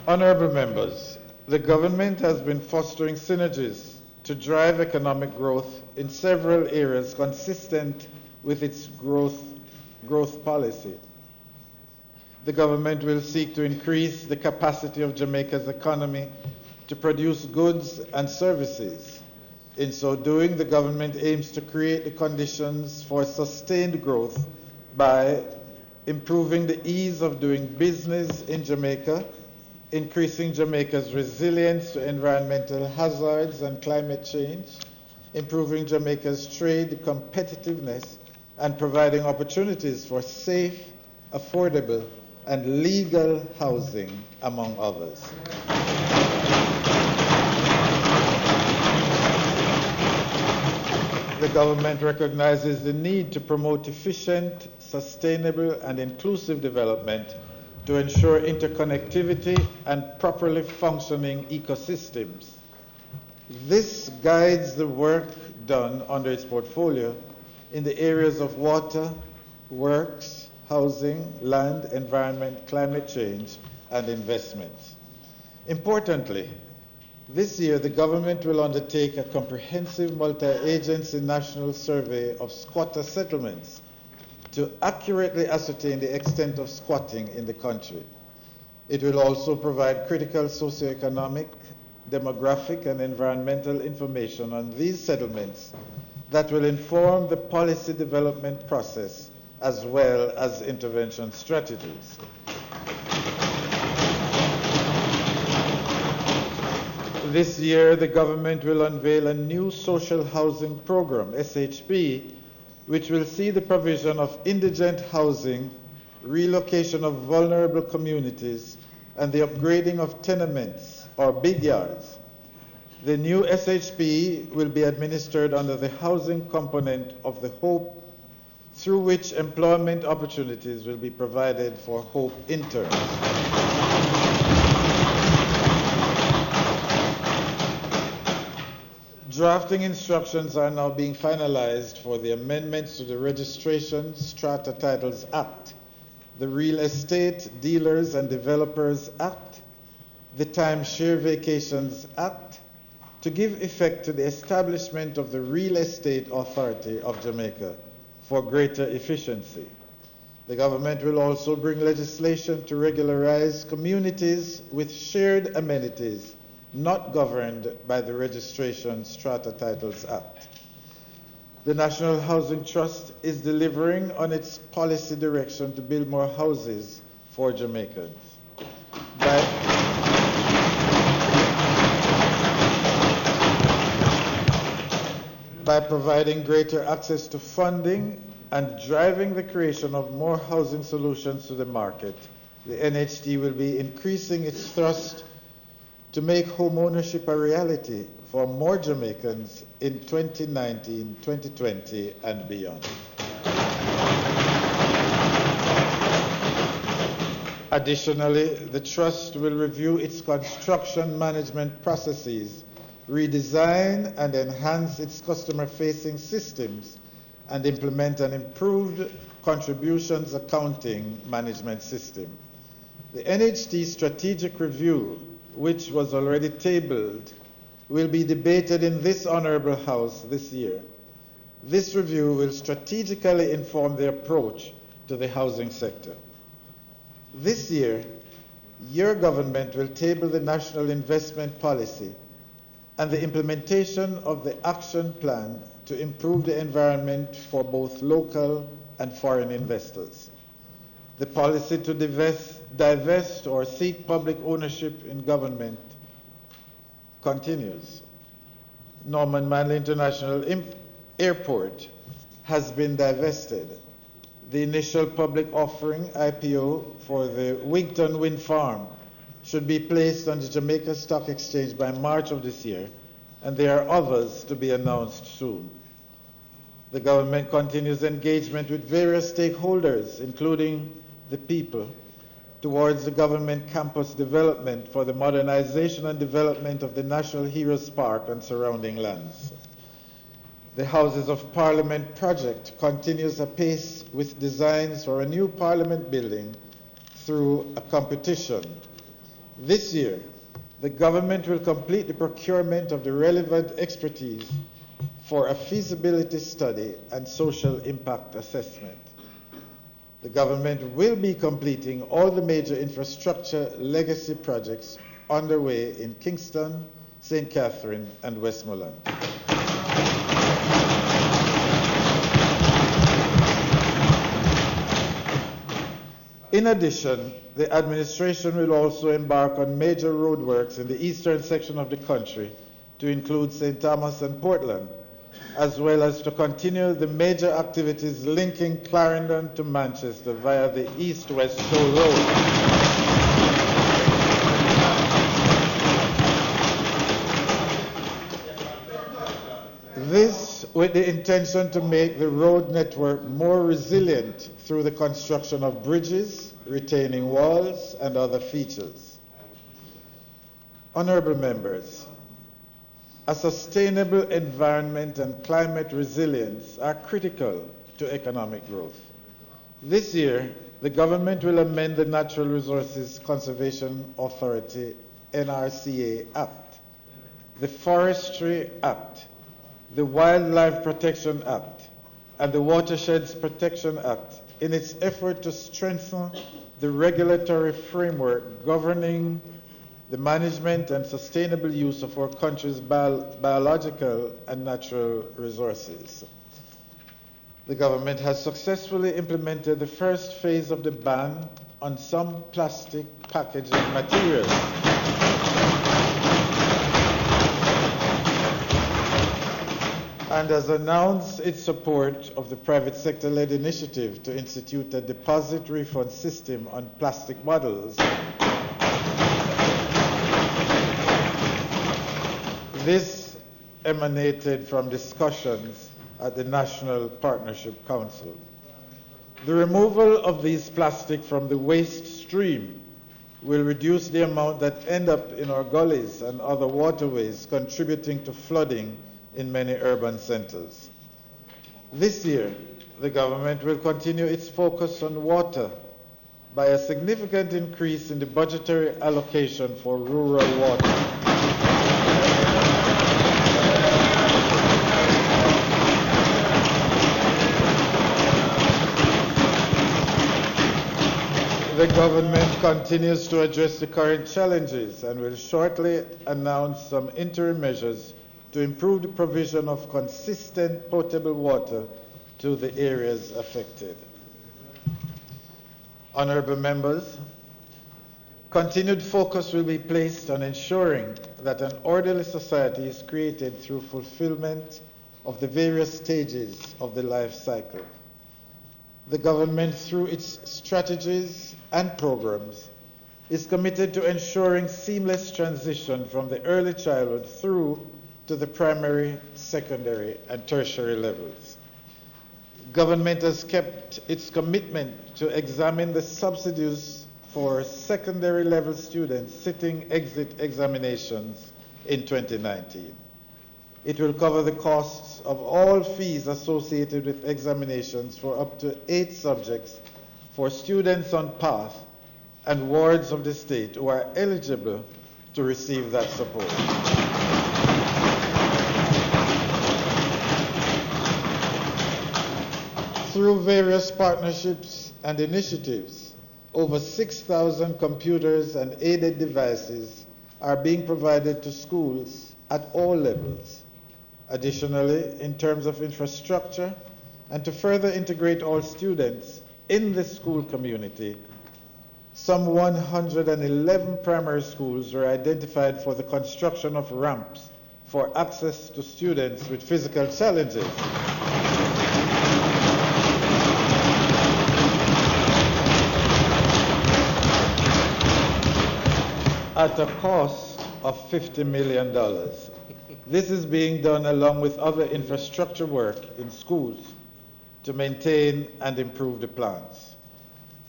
Honorable members, the government has been fostering synergies to drive economic growth in several areas consistent with its growth policy. The government will seek to increase the capacity of Jamaica's economy to produce goods and services. In so doing, the government aims to create the conditions for sustained growth by improving the ease of doing business in Jamaica, increasing Jamaica's resilience to environmental hazards and climate change, improving Jamaica's trade competitiveness, and providing opportunities for safe, affordable, and legal housing, among others. The government recognizes the need to promote efficient, sustainable, and inclusive development to ensure interconnectivity and properly functioning ecosystems. This guides the work done under its portfolio in the areas of water, works, housing, land, environment, climate change, and investments. Importantly, this year the government will undertake a comprehensive multi-agency national survey of squatter settlements to accurately ascertain the extent of squatting in the country. It will also provide critical socioeconomic, demographic, and environmental information on these settlements that will inform the policy development process as well as intervention strategies. This year, the government will unveil a new social housing program, SHP, which will see the provision of indigent housing, relocation of vulnerable communities, and the upgrading of tenements or big yards. The new SHP will be administered under the housing component of the HOPE through which employment opportunities will be provided for Hope interns. Drafting instructions are now being finalized for the amendments to the Registration Strata Titles Act, the Real Estate Dealers and Developers Act, the Timeshare Vacations Act, to give effect to the establishment of the Real Estate Authority of Jamaica for greater efficiency. The government will also bring legislation to regularize communities with shared amenities not governed by the Registration Strata Titles Act. The National Housing Trust is delivering on its policy direction to build more houses for Jamaicans. By providing greater access to funding and driving the creation of more housing solutions to the market, the NHT will be increasing its thrust to make home ownership a reality for more Jamaicans in 2019, 2020, and beyond. Additionally, the Trust will review its construction management processes, redesign and enhance its customer-facing systems, and implement an improved contributions accounting management system. The NHT strategic review, which was already tabled, will be debated in this Honorable House this year. This review will strategically inform the approach to the housing sector. This year, your government will table the National Investment Policy and the implementation of the action plan to improve the environment for both local and foreign investors. The policy to divest or seek public ownership in government continues. Norman Manley International Airport has been divested. The initial public offering, IPO, for the Wigton Wind Farm should be placed on the Jamaica Stock Exchange by March of this year, and there are others to be announced soon. The government continues engagement with various stakeholders, including the people, towards the government campus development for the modernization and development of the National Heroes Park and surrounding lands. The Houses of Parliament project continues apace with designs for a new Parliament building through a competition. This year, the government will complete the procurement of the relevant expertise for a feasibility study and social impact assessment. The government will be completing all the major infrastructure legacy projects underway in Kingston, St. Catherine, and Westmoreland. In addition, the administration will also embark on major roadworks in the eastern section of the country to include St. Thomas and Portland, as well as to continue the major activities linking Clarendon to Manchester via the East-West Toll Road. This with the intention to make the road network more resilient through the construction of bridges, retaining walls, and other features. Honorable members, a sustainable environment and climate resilience are critical to economic growth. This year, the government will amend the Natural Resources Conservation Authority NRCA Act, the Forestry Act, the Wildlife Protection Act, and the Watersheds Protection Act in its effort to strengthen the regulatory framework governing the management and sustainable use of our country's biological and natural resources. The government has successfully implemented the first phase of the ban on some plastic packaging materials. And has announced its support of the private sector-led initiative to institute a deposit refund system on plastic bottles. This emanated from discussions at the National Partnership Council. The removal of these plastic from the waste stream will reduce the amount that end up in our gullies and other waterways, contributing to flooding in many urban centers. This year, the government will continue its focus on water by a significant increase in the budgetary allocation for rural water. The government continues to address the current challenges and will shortly announce some interim measures to improve the provision of consistent potable water to the areas affected. Honorable members, continued focus will be placed on ensuring that an orderly society is created through fulfillment of the various stages of the life cycle. The government, through its strategies and programs, is committed to ensuring seamless transition from the early childhood through to the primary, secondary, and tertiary levels. Government has kept its commitment to examine the subsidies for secondary level students sitting exit examinations in 2019. It will cover the costs of all fees associated with examinations for up to 8 subjects for students on path and wards of the state who are eligible to receive that support. Through various partnerships and initiatives, over 6,000 computers and aided devices are being provided to schools at all levels. Additionally, in terms of infrastructure and to further integrate all students in the school community, some 111 primary schools were identified for the construction of ramps for access to students with physical challenges. At a cost of $50 million. This is being done along with other infrastructure work in schools to maintain and improve the plants.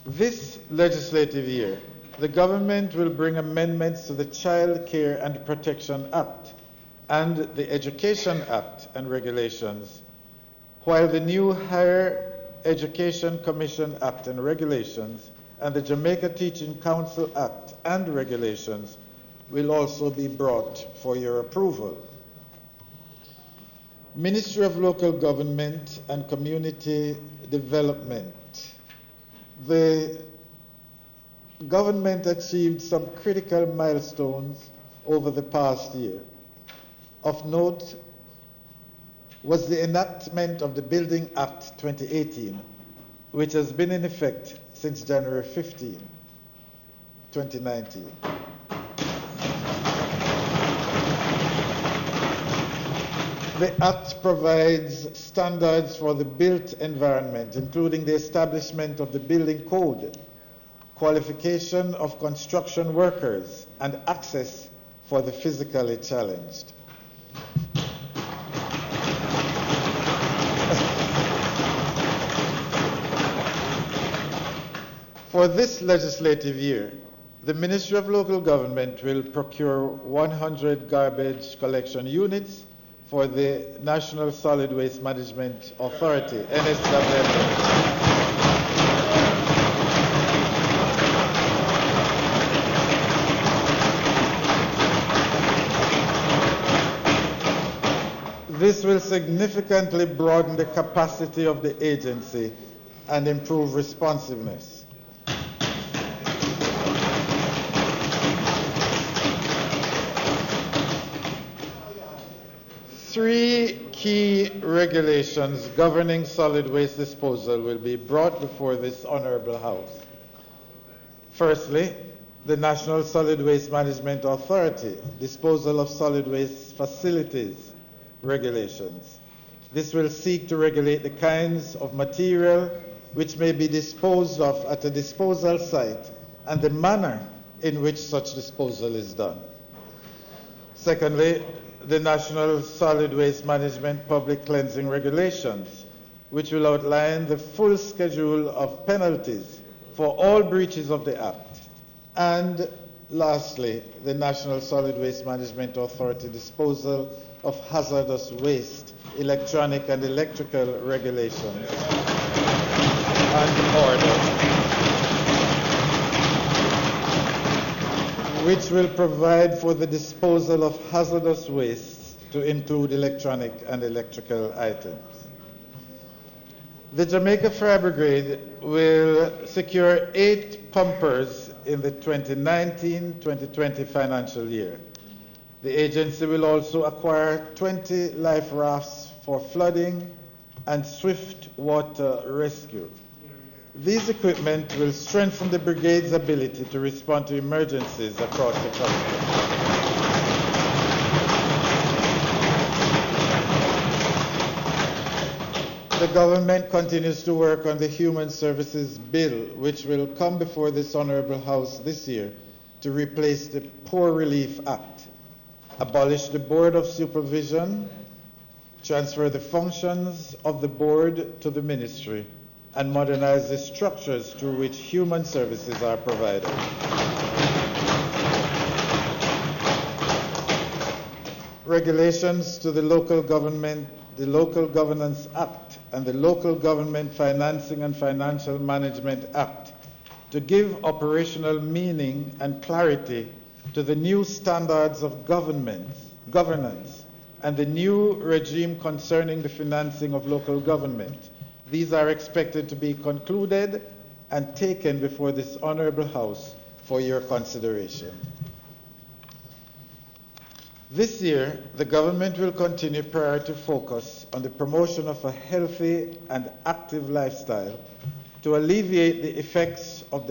This legislative year, the government will bring amendments to the Child Care and Protection Act and the Education Act and regulations, while the new Higher Education Commission Act and regulations and the Jamaica Teaching Council Act and regulations will also be brought for your approval. Ministry of Local Government and Community Development. The government achieved some critical milestones over the past year. Of note was the enactment of the Building Act 2018, which has been in effect since January 15, 2019. The Act provides standards for the built environment, including the establishment of the building code, qualification of construction workers, and access for the physically challenged. For this legislative year, the Ministry of Local Government will procure 100 garbage collection units for the National Solid Waste Management Authority, NSWMA. This will significantly broaden the capacity of the agency and improve responsiveness. Three key regulations governing solid waste disposal will be brought before this Honorable House. Firstly, the National Solid Waste Management Authority, Disposal of Solid Waste Facilities regulations. This will seek to regulate the kinds of material which may be disposed of at a disposal site and the manner in which such disposal is done. Secondly, the National Solid Waste Management Public Cleansing Regulations, which will outline the full schedule of penalties for all breaches of the Act. And lastly, the National Solid Waste Management Authority disposal of hazardous waste, electronic and electrical regulations and order, which will provide for the disposal of hazardous wastes to include electronic and electrical items. The Jamaica Fire Brigade will secure 8 pumpers in the 2019-2020 financial year. The agency will also acquire 20 life rafts for flooding and swift water rescue. These equipment will strengthen the brigade's ability to respond to emergencies across the country. The government continues to work on the Human Services Bill, which will come before this Honorable House this year to replace the Poor Relief Act, abolish the Board of Supervision, transfer the functions of the board to the ministry, and modernize the structures through which human services are provided. Regulations to the Local Governance Act and the Local Government Financing and Financial Management Act to give operational meaning and clarity to the new standards of governance and the new regime concerning the financing of local government. These are expected to be concluded and taken before this Honorable House for your consideration. This year, the government will continue priority focus on the promotion of a healthy and active lifestyle to alleviate the effects of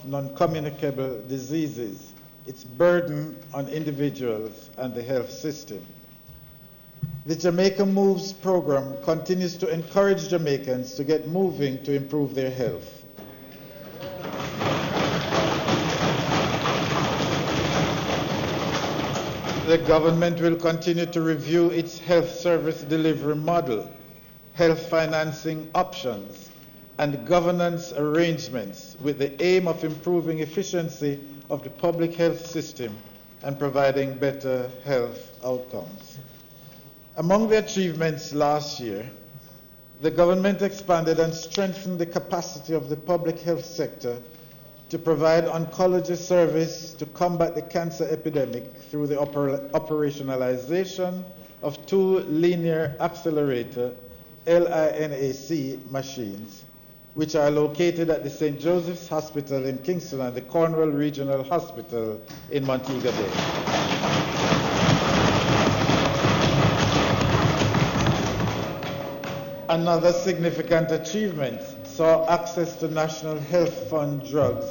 non-communicable diseases, its burden on individuals and the health system. The Jamaica Moves program continues to encourage Jamaicans to get moving to improve their health. The government will continue to review its health service delivery model, health financing options, and governance arrangements with the aim of improving efficiency of the public health system and providing better health outcomes. Among the achievements last year, the government expanded and strengthened the capacity of the public health sector to provide oncology service to combat the cancer epidemic through the operationalization of 2 linear accelerator LINAC machines, which are located at the St. Joseph's Hospital in Kingston and the Cornwall Regional Hospital in Montego Bay. Another significant achievement saw access to National Health Fund drugs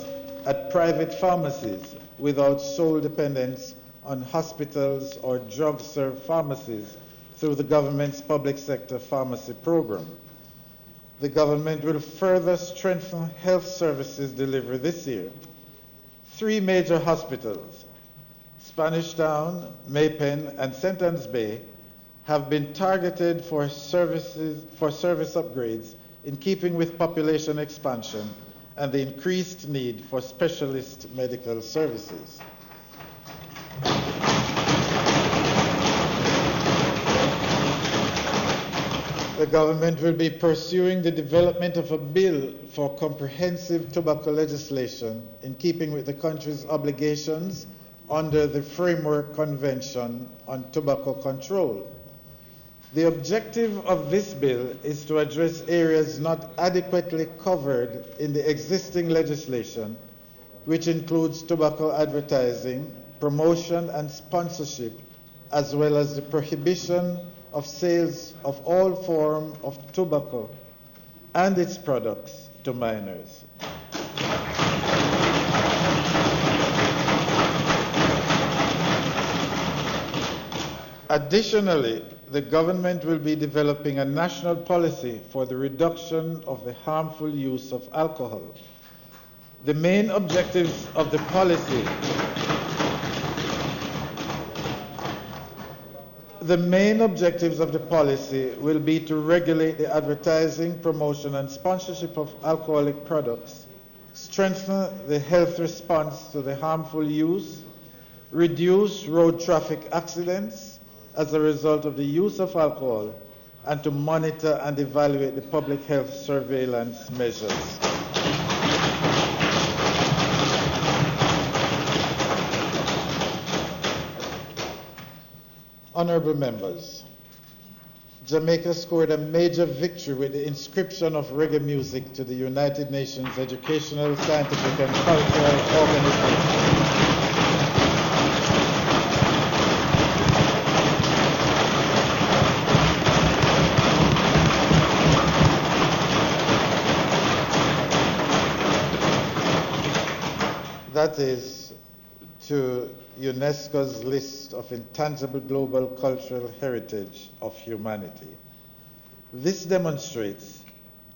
at private pharmacies without sole dependence on hospitals or drug-served pharmacies through the government's public sector pharmacy program. The government will further strengthen health services delivery this year. 3 major hospitals, Spanish Town, Maypen, and St. Anne's Bay, have been targeted for service upgrades in keeping with population expansion and the increased need for specialist medical services. The government will be pursuing the development of a bill for comprehensive tobacco legislation in keeping with the country's obligations under the Framework Convention on Tobacco Control. The objective of this bill is to address areas not adequately covered in the existing legislation, which includes tobacco advertising, promotion, and sponsorship, as well as the prohibition of sales of all forms of tobacco and its products to minors. Additionally, the government will be developing a national policy for the reduction of the harmful use of alcohol. The main objectives of the policy The main objectives of the policy will be to regulate the advertising, promotion, and sponsorship of alcoholic products, strengthen the health response to the harmful use, reduce road traffic accidents as a result of the use of alcohol, and to monitor and evaluate the public health surveillance measures. Honorable members, Jamaica scored a major victory with the inscription of reggae music to the United Nations Educational, Scientific, and Cultural Organization. That is to UNESCO's list of intangible global cultural heritage of humanity. This demonstrates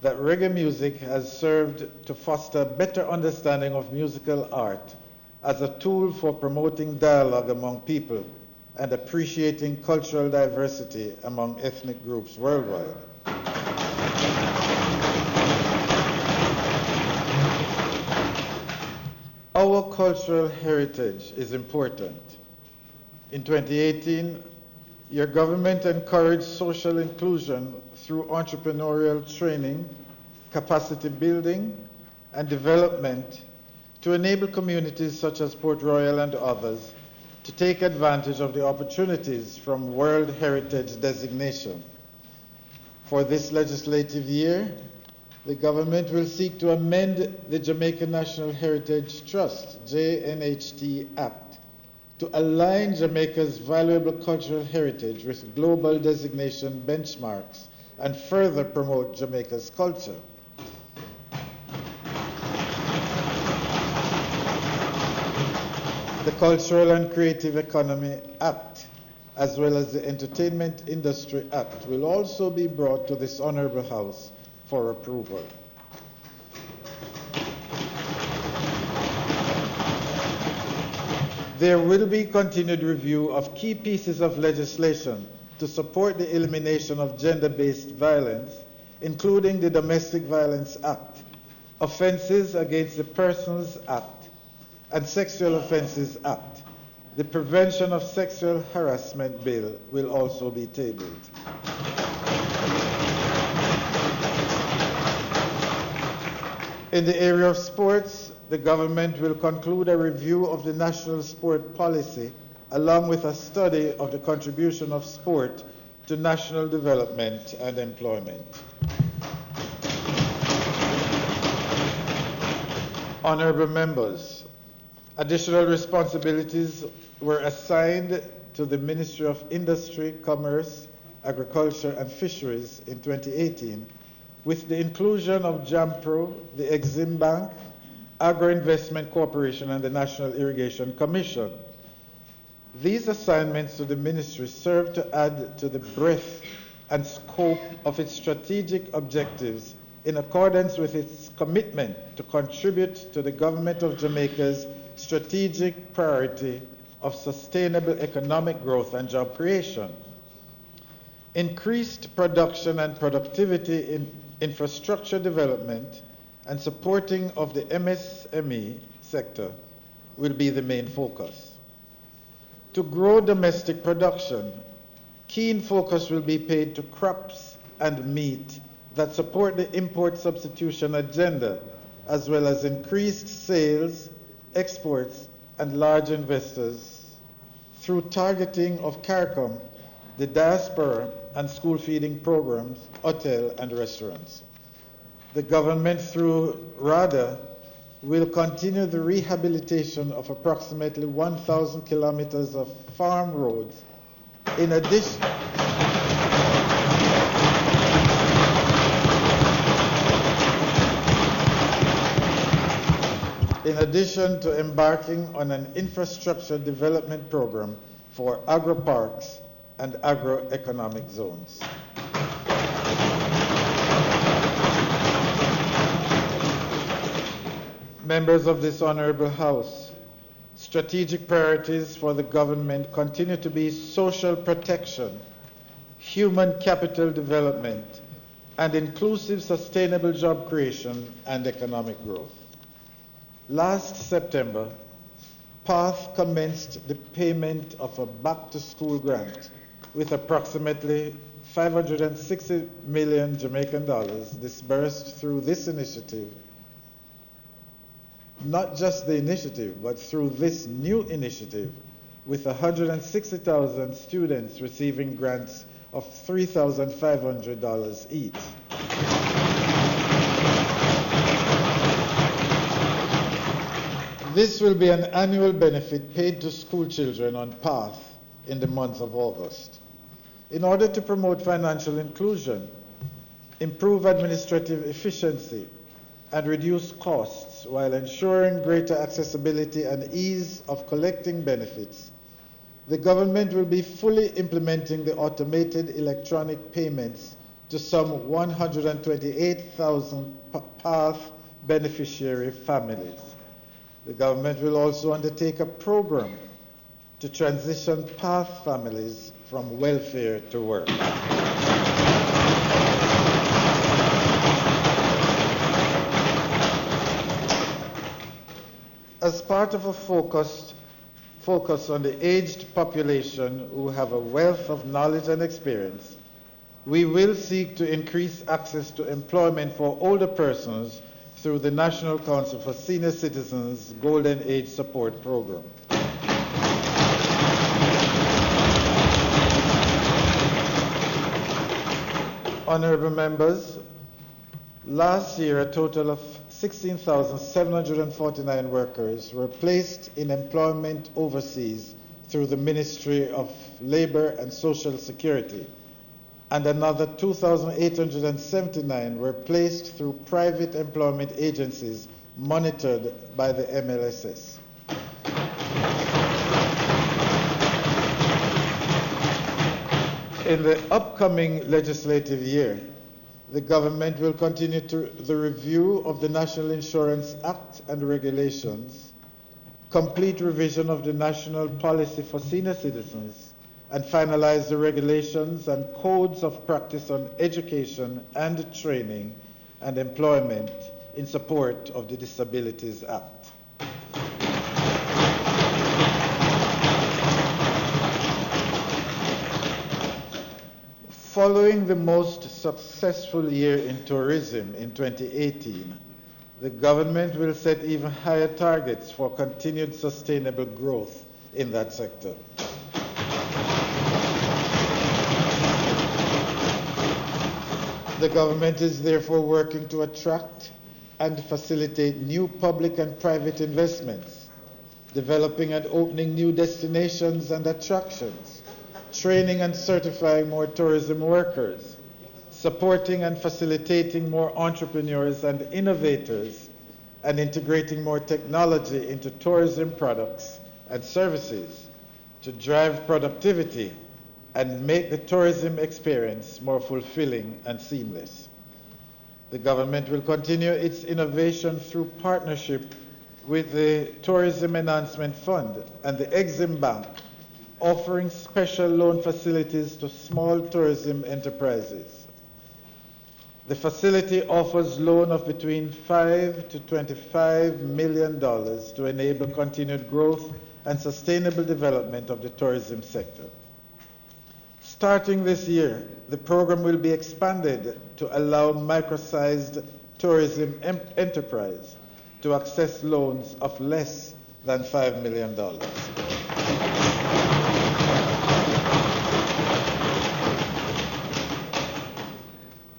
that reggae music has served to foster better understanding of musical art as a tool for promoting dialogue among people and appreciating cultural diversity among ethnic groups worldwide. Our cultural heritage is important. In 2018, your government encouraged social inclusion through entrepreneurial training, capacity building, and development to enable communities such as Port Royal and others to take advantage of the opportunities from World Heritage designation. For this legislative year, the government will seek to amend the Jamaica National Heritage Trust, JNHT Act, to align Jamaica's valuable cultural heritage with global designation benchmarks and further promote Jamaica's culture. The Cultural and Creative Economy Act, as well as the Entertainment Industry Act, will also be brought to this Honorable House for approval. There will be continued review of key pieces of legislation to support the elimination of gender-based violence, including the Domestic Violence Act, Offences Against the Persons Act, and Sexual Offences Act. The Prevention of Sexual Harassment Bill will also be tabled. In the area of sports, the government will conclude a review of the national sport policy, along with a study of the contribution of sport to national development and employment. Honorable members, additional responsibilities were assigned to the Ministry of Industry, Commerce, Agriculture and Fisheries in 2018, with the inclusion of JAMPRO, the Exim Bank, Agro-Investment Corporation, and the National Irrigation Commission. These assignments to the ministry serve to add to the breadth and scope of its strategic objectives in accordance with its commitment to contribute to the Government of Jamaica's strategic priority of sustainable economic growth and job creation. Increased production and productivity in infrastructure development and supporting of the MSME sector will be the main focus. To grow domestic production, keen focus will be paid to crops and meat that support the import substitution agenda, as well as increased sales, exports, and large investors through targeting of CARICOM, the diaspora, and school feeding programs, hotel and restaurants. The government, through RADA, will continue the rehabilitation of approximately 1,000 kilometers of farm roads. In addition, to embarking on an infrastructure development program for agro-parks and agro-economic zones. Members of this Honorable House, Strategic priorities for the government continue to be social protection, human capital development, and inclusive sustainable job creation and economic growth. Last September, PATH commenced the payment of a back-to-school grant with approximately 560 million Jamaican dollars disbursed through this initiative. Not just the initiative, but through this new initiative, with 160,000 students receiving grants of $3,500 each. This will be an annual benefit paid to school children on PATH in the month of August. In order to promote financial inclusion, improve administrative efficiency, and reduce costs while ensuring greater accessibility and ease of collecting benefits, the government will be fully implementing the automated electronic payments to some 128,000 PATH beneficiary families. The government will also undertake a program to transition PATH families from welfare to work. As part of a focus on the aged population who have a wealth of knowledge and experience, we will seek to increase access to employment for older persons through the National Council for Senior Citizens Golden Age Support Program. Honorable members, last year a total of 16,749 workers were placed in employment overseas through the Ministry of Labor and Social Security, and another 2,879 were placed through private employment agencies monitored by the MLSS. In the upcoming legislative year, the government will continue the review of the National Insurance Act and regulations, complete revision of the National Policy for Senior Citizens, and finalize the regulations and codes of practice on education and training and employment in support of the Disabilities Act. Following the most successful year in tourism in 2018, the government will set even higher targets for continued sustainable growth in that sector. The government is therefore working to attract and facilitate new public and private investments, developing and opening new destinations and attractions, training and certifying more tourism workers, supporting and facilitating more entrepreneurs and innovators, and integrating more technology into tourism products and services to drive productivity and make the tourism experience more fulfilling and seamless. The government will continue its innovation through partnership with the Tourism Enhancement Fund and the Exim Bank, offering special loan facilities to small tourism enterprises. The facility offers loan of between $5 to $25 million to enable continued growth and sustainable development of the tourism sector. Starting this year, the program will be expanded to allow micro-sized tourism enterprise to access loans of less than $5 million.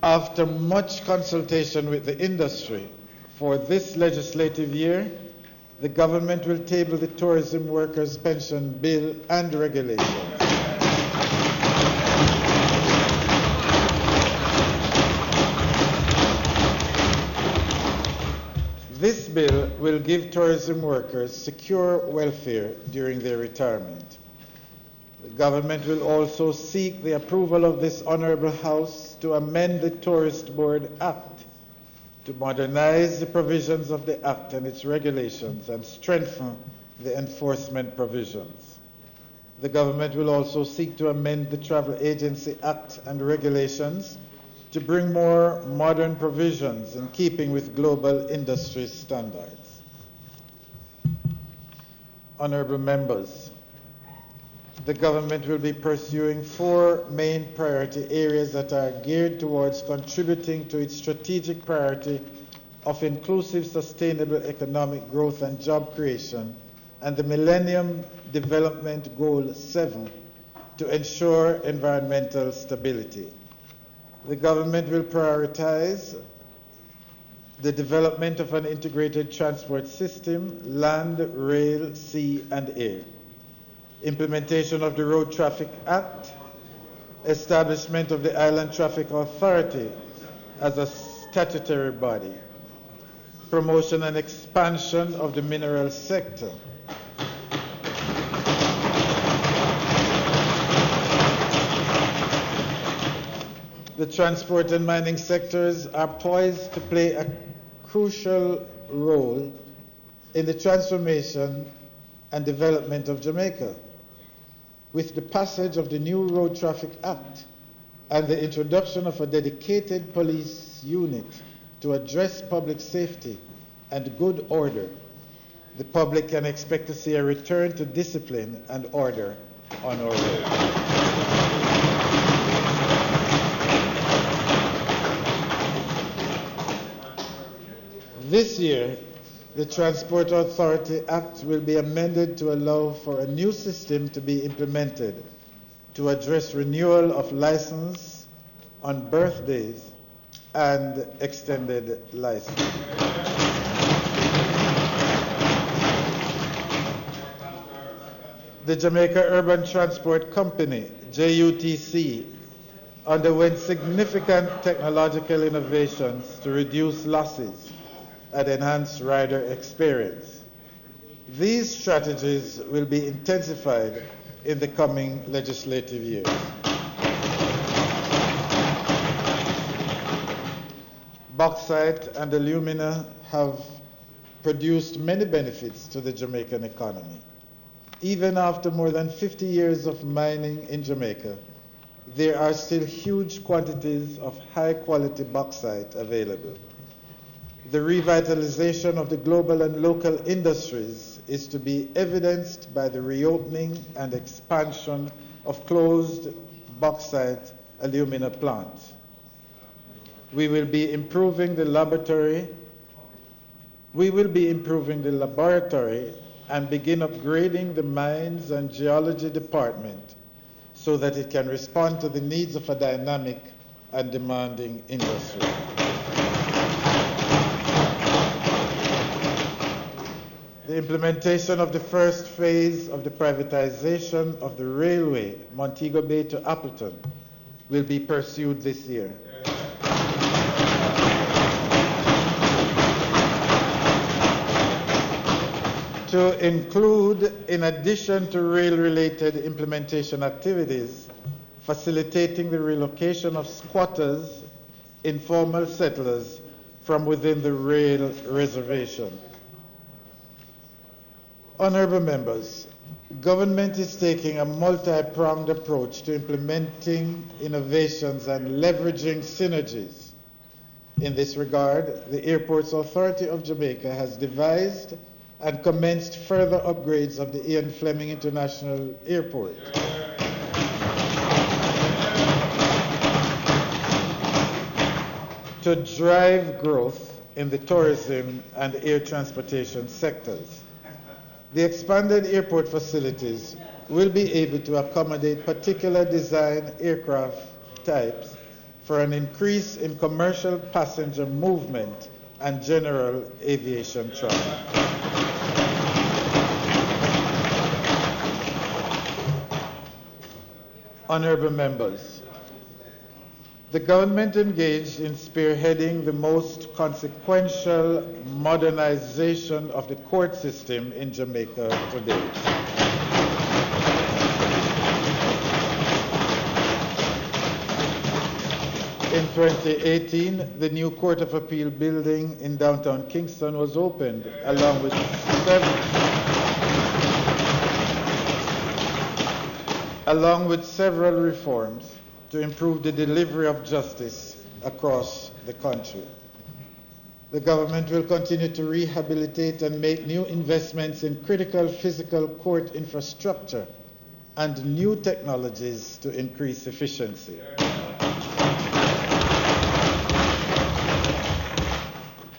After much consultation with the industry, for this legislative year, the government will table the Tourism Workers' Pension Bill and regulations. This bill will give tourism workers secure welfare during their retirement. The government will also seek the approval of this Honorable House to amend the Tourist Board Act to modernize the provisions of the Act and its regulations and strengthen the enforcement provisions. The government will also seek to amend the Travel Agency Act and regulations to bring more modern provisions in keeping with global industry standards. Honorable members, the government will be pursuing 4 main priority areas that are geared towards contributing to its strategic priority of inclusive, sustainable economic growth and job creation, and the Millennium Development Goal 7 to ensure environmental stability. The government will prioritize the development of an integrated transport system, land, rail, sea, and air, implementation of the Road Traffic Act, establishment of the Island Traffic Authority as a statutory body, promotion and expansion of the mineral sector, the transport and mining sectors are poised to play a crucial role in the transformation and development of Jamaica. With the passage of the new Road Traffic Act and the introduction of a dedicated police unit to address public safety and good order, the public can expect to see a return to discipline and order on our roads. This year, the Transport Authority Act will be amended to allow for a new system to be implemented to address renewal of license on birthdays and extended license. The Jamaica Urban Transport Company, JUTC, underwent significant technological innovations to reduce losses and enhance rider experience. These strategies will be intensified in the coming legislative years. Bauxite and alumina have produced many benefits to the Jamaican economy. Even after more than 50 years of mining in Jamaica, there are still huge quantities of high-quality bauxite available. The revitalization of the global and local industries is to be evidenced by the reopening and expansion of closed bauxite alumina plants. We will be improving the laboratory and begin upgrading the mines and geology department so that it can respond to the needs of a dynamic and demanding industry. The implementation of the first phase of the privatization of the railway, Montego Bay to Appleton, will be pursued this year. To include, in addition to rail-related implementation activities, facilitating the relocation of squatters, informal settlers, from within the rail reservation. Honorable members, government is taking a multi-pronged approach to implementing innovations and leveraging synergies. In this regard, the Airports Authority of Jamaica has devised and commenced further upgrades of the Ian Fleming International Airport. To drive growth in the tourism and air transportation sectors. The expanded airport facilities will be able to accommodate particular design aircraft types for an increase in commercial passenger movement and general aviation travel. Honorable members, the government engaged in spearheading the most consequential modernization of the court system in Jamaica today. In 2018, the new Court of Appeal building in downtown Kingston was opened, along with several along with several reforms to improve the delivery of justice across the country. The government will continue to rehabilitate and make new investments in critical physical court infrastructure and new technologies to increase efficiency.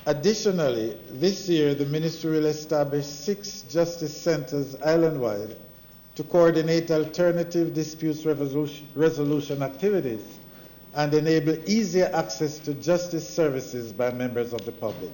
Additionally, this year the Ministry will establish 6 justice centers island-wide to coordinate alternative disputes resolution activities and enable easier access to justice services by members of the public.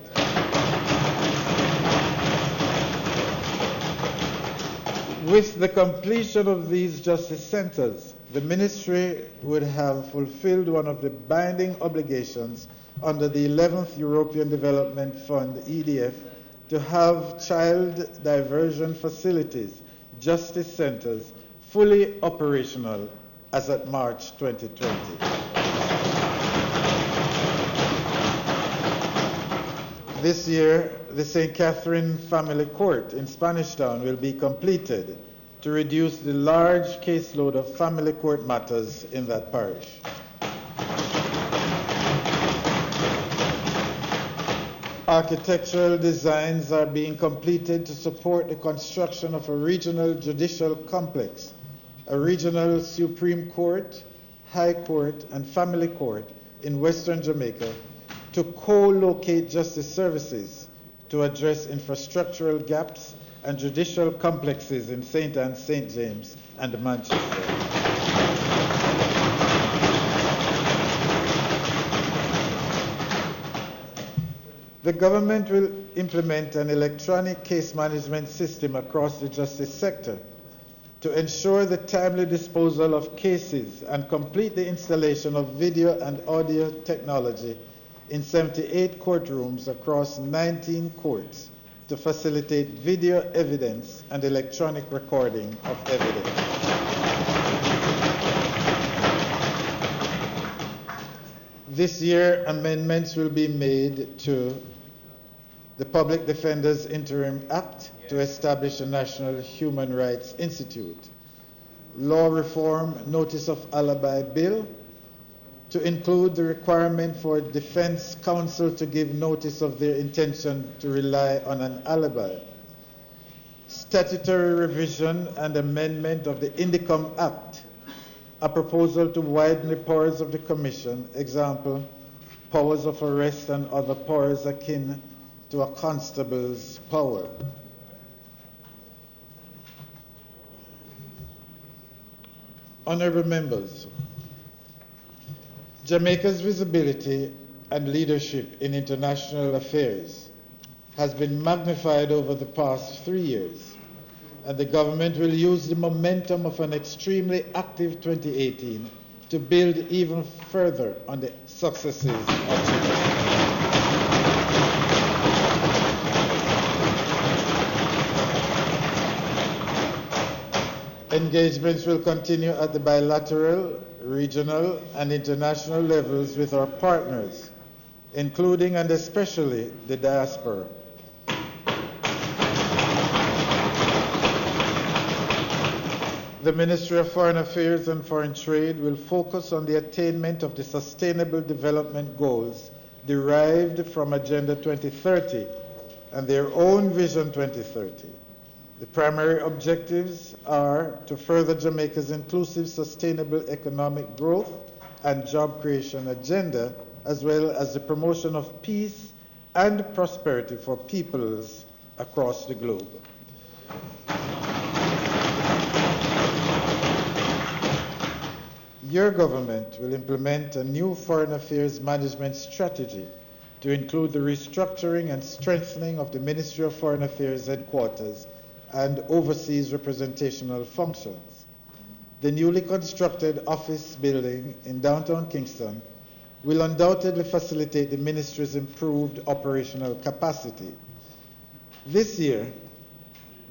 With the completion of these justice centers, the Ministry would have fulfilled one of the binding obligations under the 11th European Development Fund, EDF, to have child diversion facilities, justice centers, fully operational as at March 2020. This year, the St. Catherine Family Court in Spanish Town will be completed to reduce the large caseload of family court matters in that parish. Architectural designs are being completed to support the construction of a regional judicial complex, a regional Supreme Court, High Court, and Family Court in Western Jamaica to co-locate justice services to address infrastructural gaps and judicial complexes in St. Anne, St. James, and Manchester. The government will implement an electronic case management system across the justice sector to ensure the timely disposal of cases and complete the installation of video and audio technology in 78 courtrooms across 19 courts to facilitate video evidence and electronic recording of evidence. This year, amendments will be made to the Public Defender's Interim Act to establish a National Human Rights Institute, Law Reform Notice of Alibi Bill to include the requirement for defense counsel to give notice of their intention to rely on an alibi, statutory revision and amendment of the Indicom Act, a proposal to widen the powers of the Commission, example, powers of arrest and other powers akin to a constable's power. Honorable members, Jamaica's visibility and leadership in international affairs has been magnified over the past 3 years, and the government will use the momentum of an extremely active 2018 to build even further on the successes of Jamaica. Engagements will continue at the bilateral, regional, and international levels with our partners, including and especially the diaspora. The Ministry of Foreign Affairs and Foreign Trade will focus on the attainment of the Sustainable Development Goals derived from Agenda 2030 and their own Vision 2030. The primary objectives are to further Jamaica's inclusive, sustainable economic growth and job creation agenda, as well as the promotion of peace and prosperity for peoples across the globe. Your government will implement a new foreign affairs management strategy to include the restructuring and strengthening of the Ministry of Foreign Affairs headquarters and overseas representational functions. The newly constructed office building in downtown Kingston will undoubtedly facilitate the ministry's improved operational capacity. This year,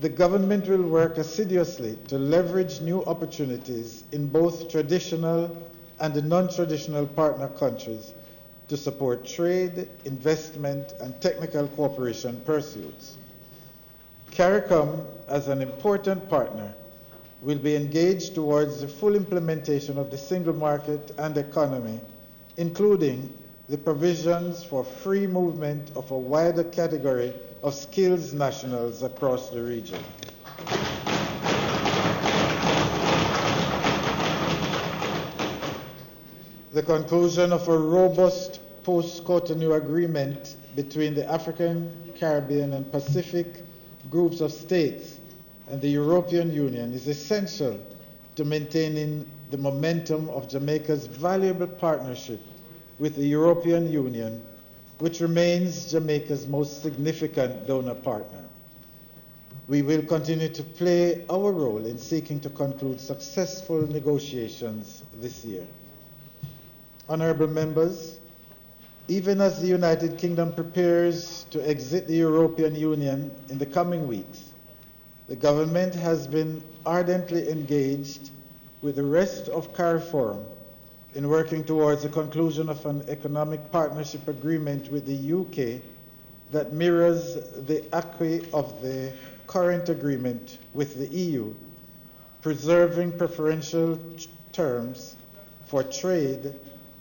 the government will work assiduously to leverage new opportunities in both traditional and non-traditional partner countries to support trade, investment, and technical cooperation pursuits. CARICOM, as an important partner, will be engaged towards the full implementation of the single market and economy, including the provisions for free movement of a wider category of skilled nationals across the region. The conclusion of a robust post-Cotonou agreement between the African, Caribbean, and Pacific groups of states and the European Union is essential to maintaining the momentum of Jamaica's valuable partnership with the European Union, which remains Jamaica's most significant donor partner. We will continue to play our role in seeking to conclude successful negotiations this year. Honourable members, even as the United Kingdom prepares to exit the European Union in the coming weeks, the government has been ardently engaged with the rest of CARIFORUM in working towards the conclusion of an economic partnership agreement with the UK that mirrors the acquis of the current agreement with the EU, preserving preferential terms for trade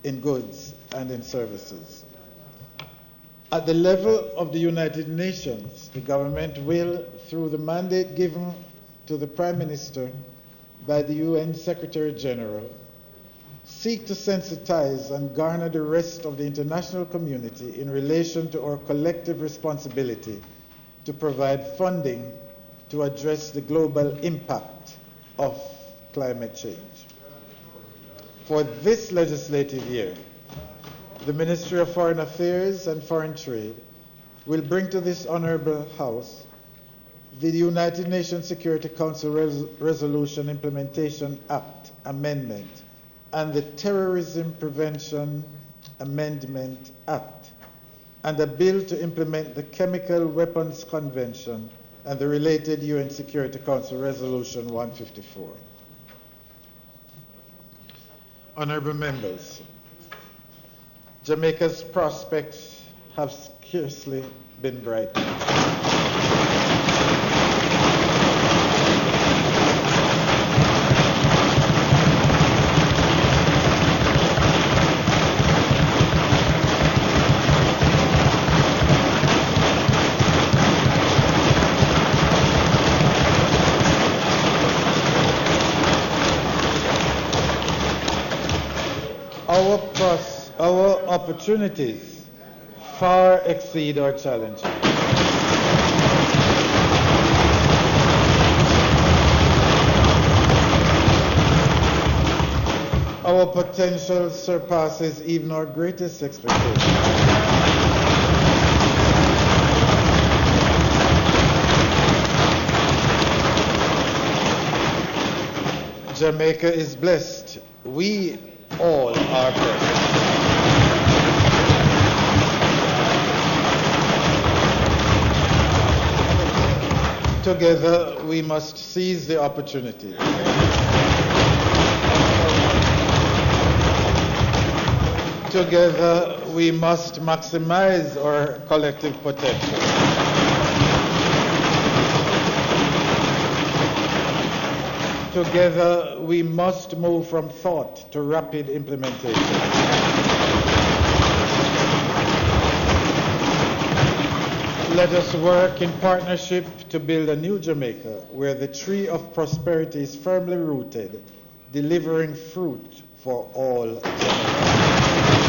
in goods and in services. At the level of the United Nations, the government will, through the mandate given to the Prime Minister by the UN Secretary General, seek to sensitize and garner the rest of the international community in relation to our collective responsibility to provide funding to address the global impact of climate change. For this legislative year, the Ministry of Foreign Affairs and Foreign Trade will bring to this Honourable House the United Nations Security Council Resolution Implementation Act Amendment and the Terrorism Prevention Amendment Act, and a bill to implement the Chemical Weapons Convention and the related UN Security Council Resolution 154. Honourable members, Jamaica's prospects have scarcely been bright. Our opportunities far exceed our challenges. Our potential surpasses even our greatest expectations. Jamaica is blessed. We all are blessed. Together, we must seize the opportunity. Together, we must maximize our collective potential. Together, we must move from thought to rapid implementation. Let us work in partnership to build a new Jamaica where the tree of prosperity is firmly rooted, delivering fruit for all Jamaicans.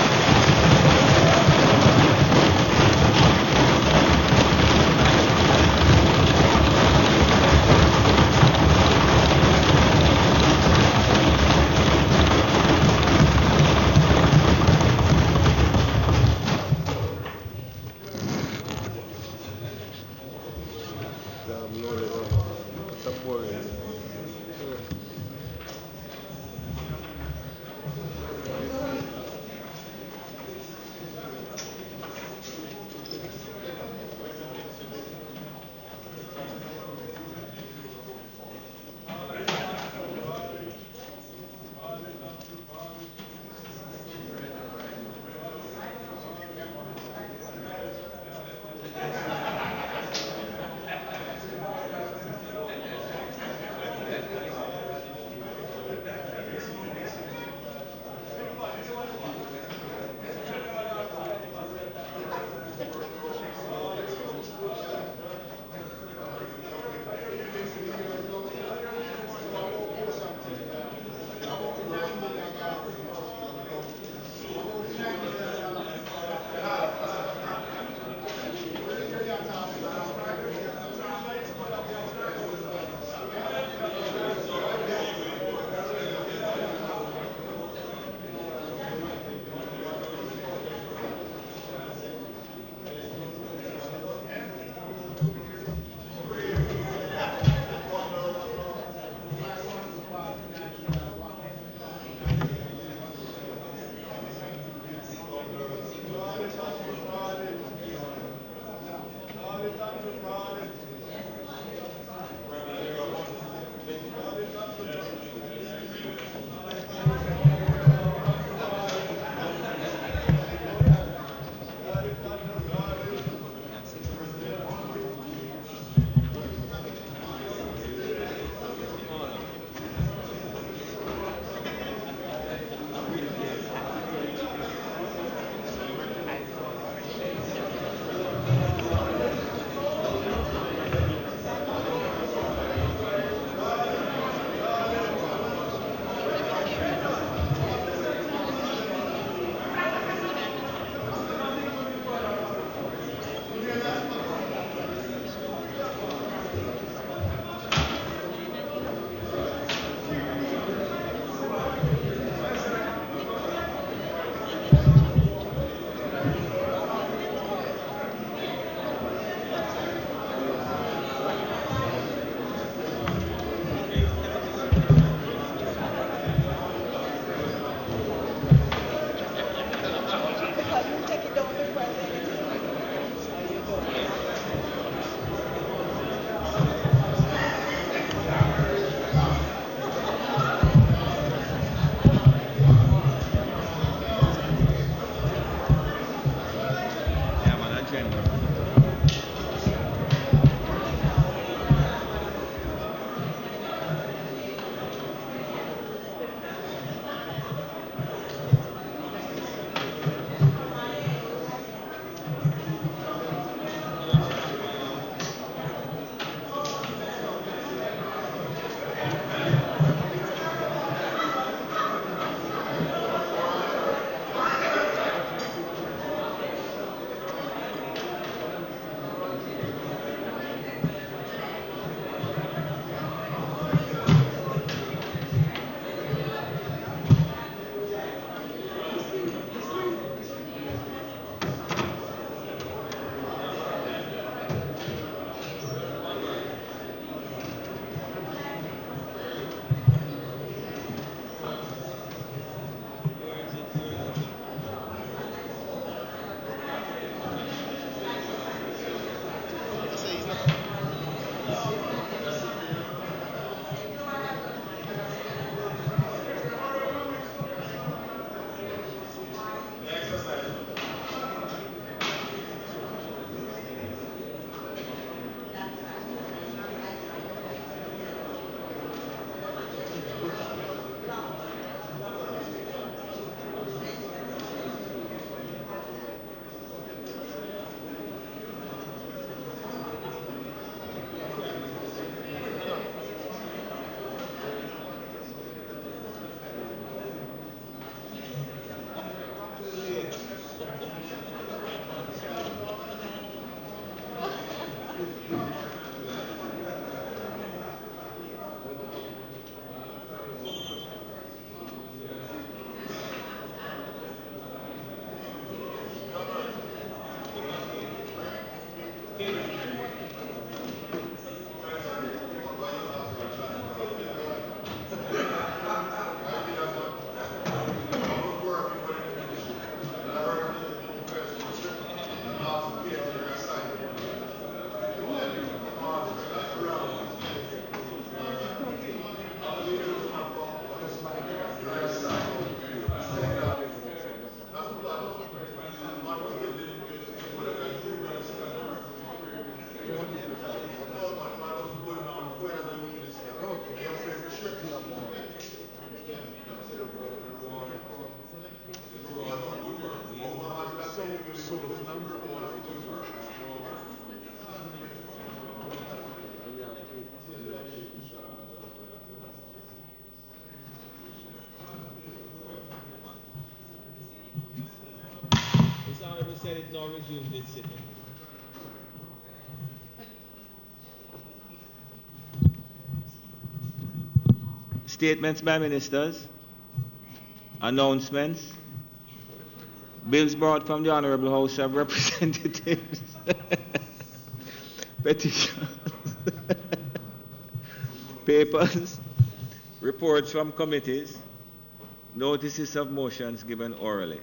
Senate now resumed its sitting. Statements by ministers, announcements, bills brought from the Honorable House of Representatives, petitions, papers, reports from committees, notices of motions given orally,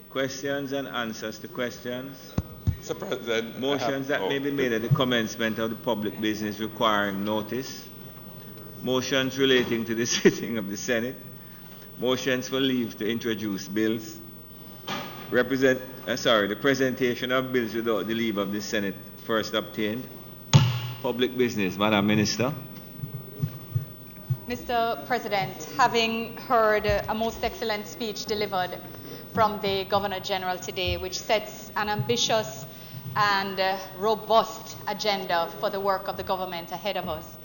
questions and answers to questions, Mr. President, motions that may be made at the commencement of the public business requiring notice, motions relating to the sitting of the Senate, motions for leave to introduce bills, the presentation of bills without the leave of the Senate first obtained, public business. Madam Minister. Mr. President, having heard a most excellent speech delivered from the Governor General today, which sets an ambitious and robust agenda for the work of the government ahead of us,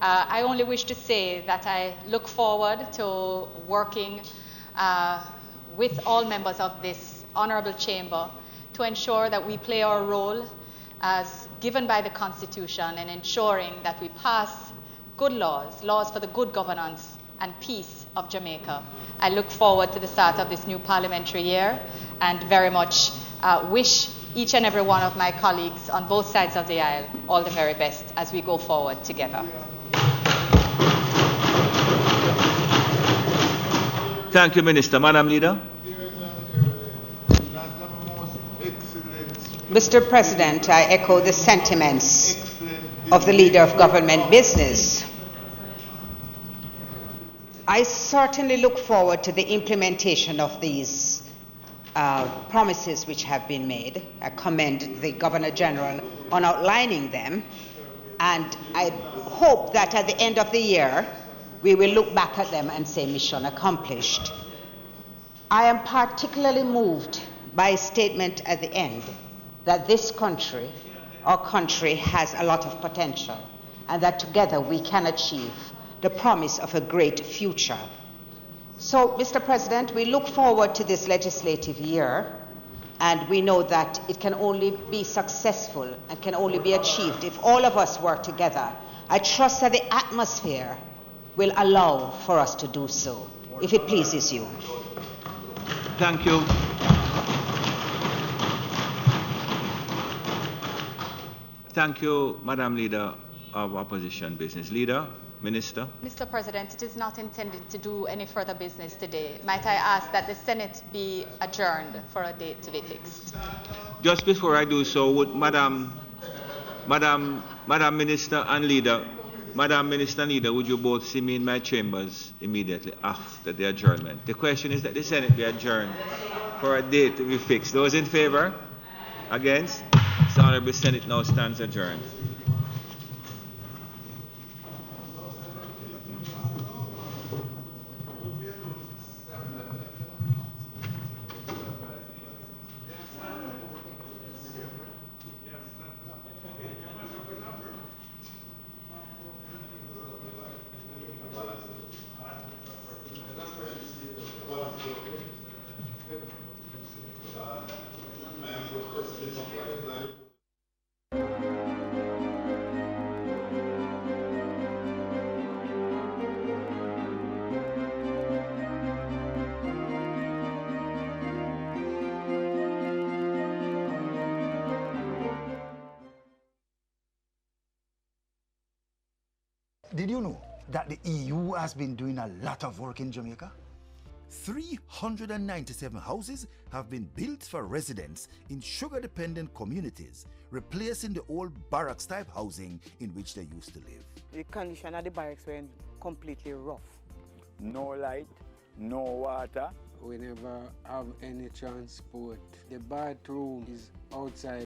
I only wish to say that I look forward to working with all members of this honorable chamber to ensure that we play our role as given by the Constitution in ensuring that we pass good laws for the good governance and peace of Jamaica. I look forward to the start of this new parliamentary year and very much wish each and every one of my colleagues on both sides of the aisle all the very best as we go forward together. Thank you, Minister. Madam Leader. Mr. President, I echo the sentiments of the Leader of Government Business. I certainly look forward to the implementation of these promises which have been made. I commend the Governor General on outlining them, and I hope that at the end of the year, we will look back at them and say mission accomplished. I am particularly moved by a statement at the end that this country, our country, has a lot of potential and that together we can achieve the promise of a great future. So, Mr. President, we look forward to this legislative year, and we know that it can only be successful and can only be achieved if all of us work together. I trust that the atmosphere will allow for us to do so, if it pleases you. Thank you. Thank you, Madam Leader of Opposition Business. Leader, Minister. Mr. President, it is not intended to do any further business today. Might I ask that the Senate be adjourned for a date to be fixed? Just before I do so, would Madam Minister and Leader, Madam Minister and Leader, would you both see me in my chambers immediately after the adjournment? The question is that the Senate be adjourned for a date to be fixed. Those in favor? Against? The Honorable Senate now stands adjourned. Did you know that the EU has been doing a lot of work in Jamaica? 397 houses have been built for residents in sugar-dependent communities, replacing the old barracks-type housing in which they used to live. The condition of the barracks were completely rough. No light, no water. We never have any transport. The bathroom is outside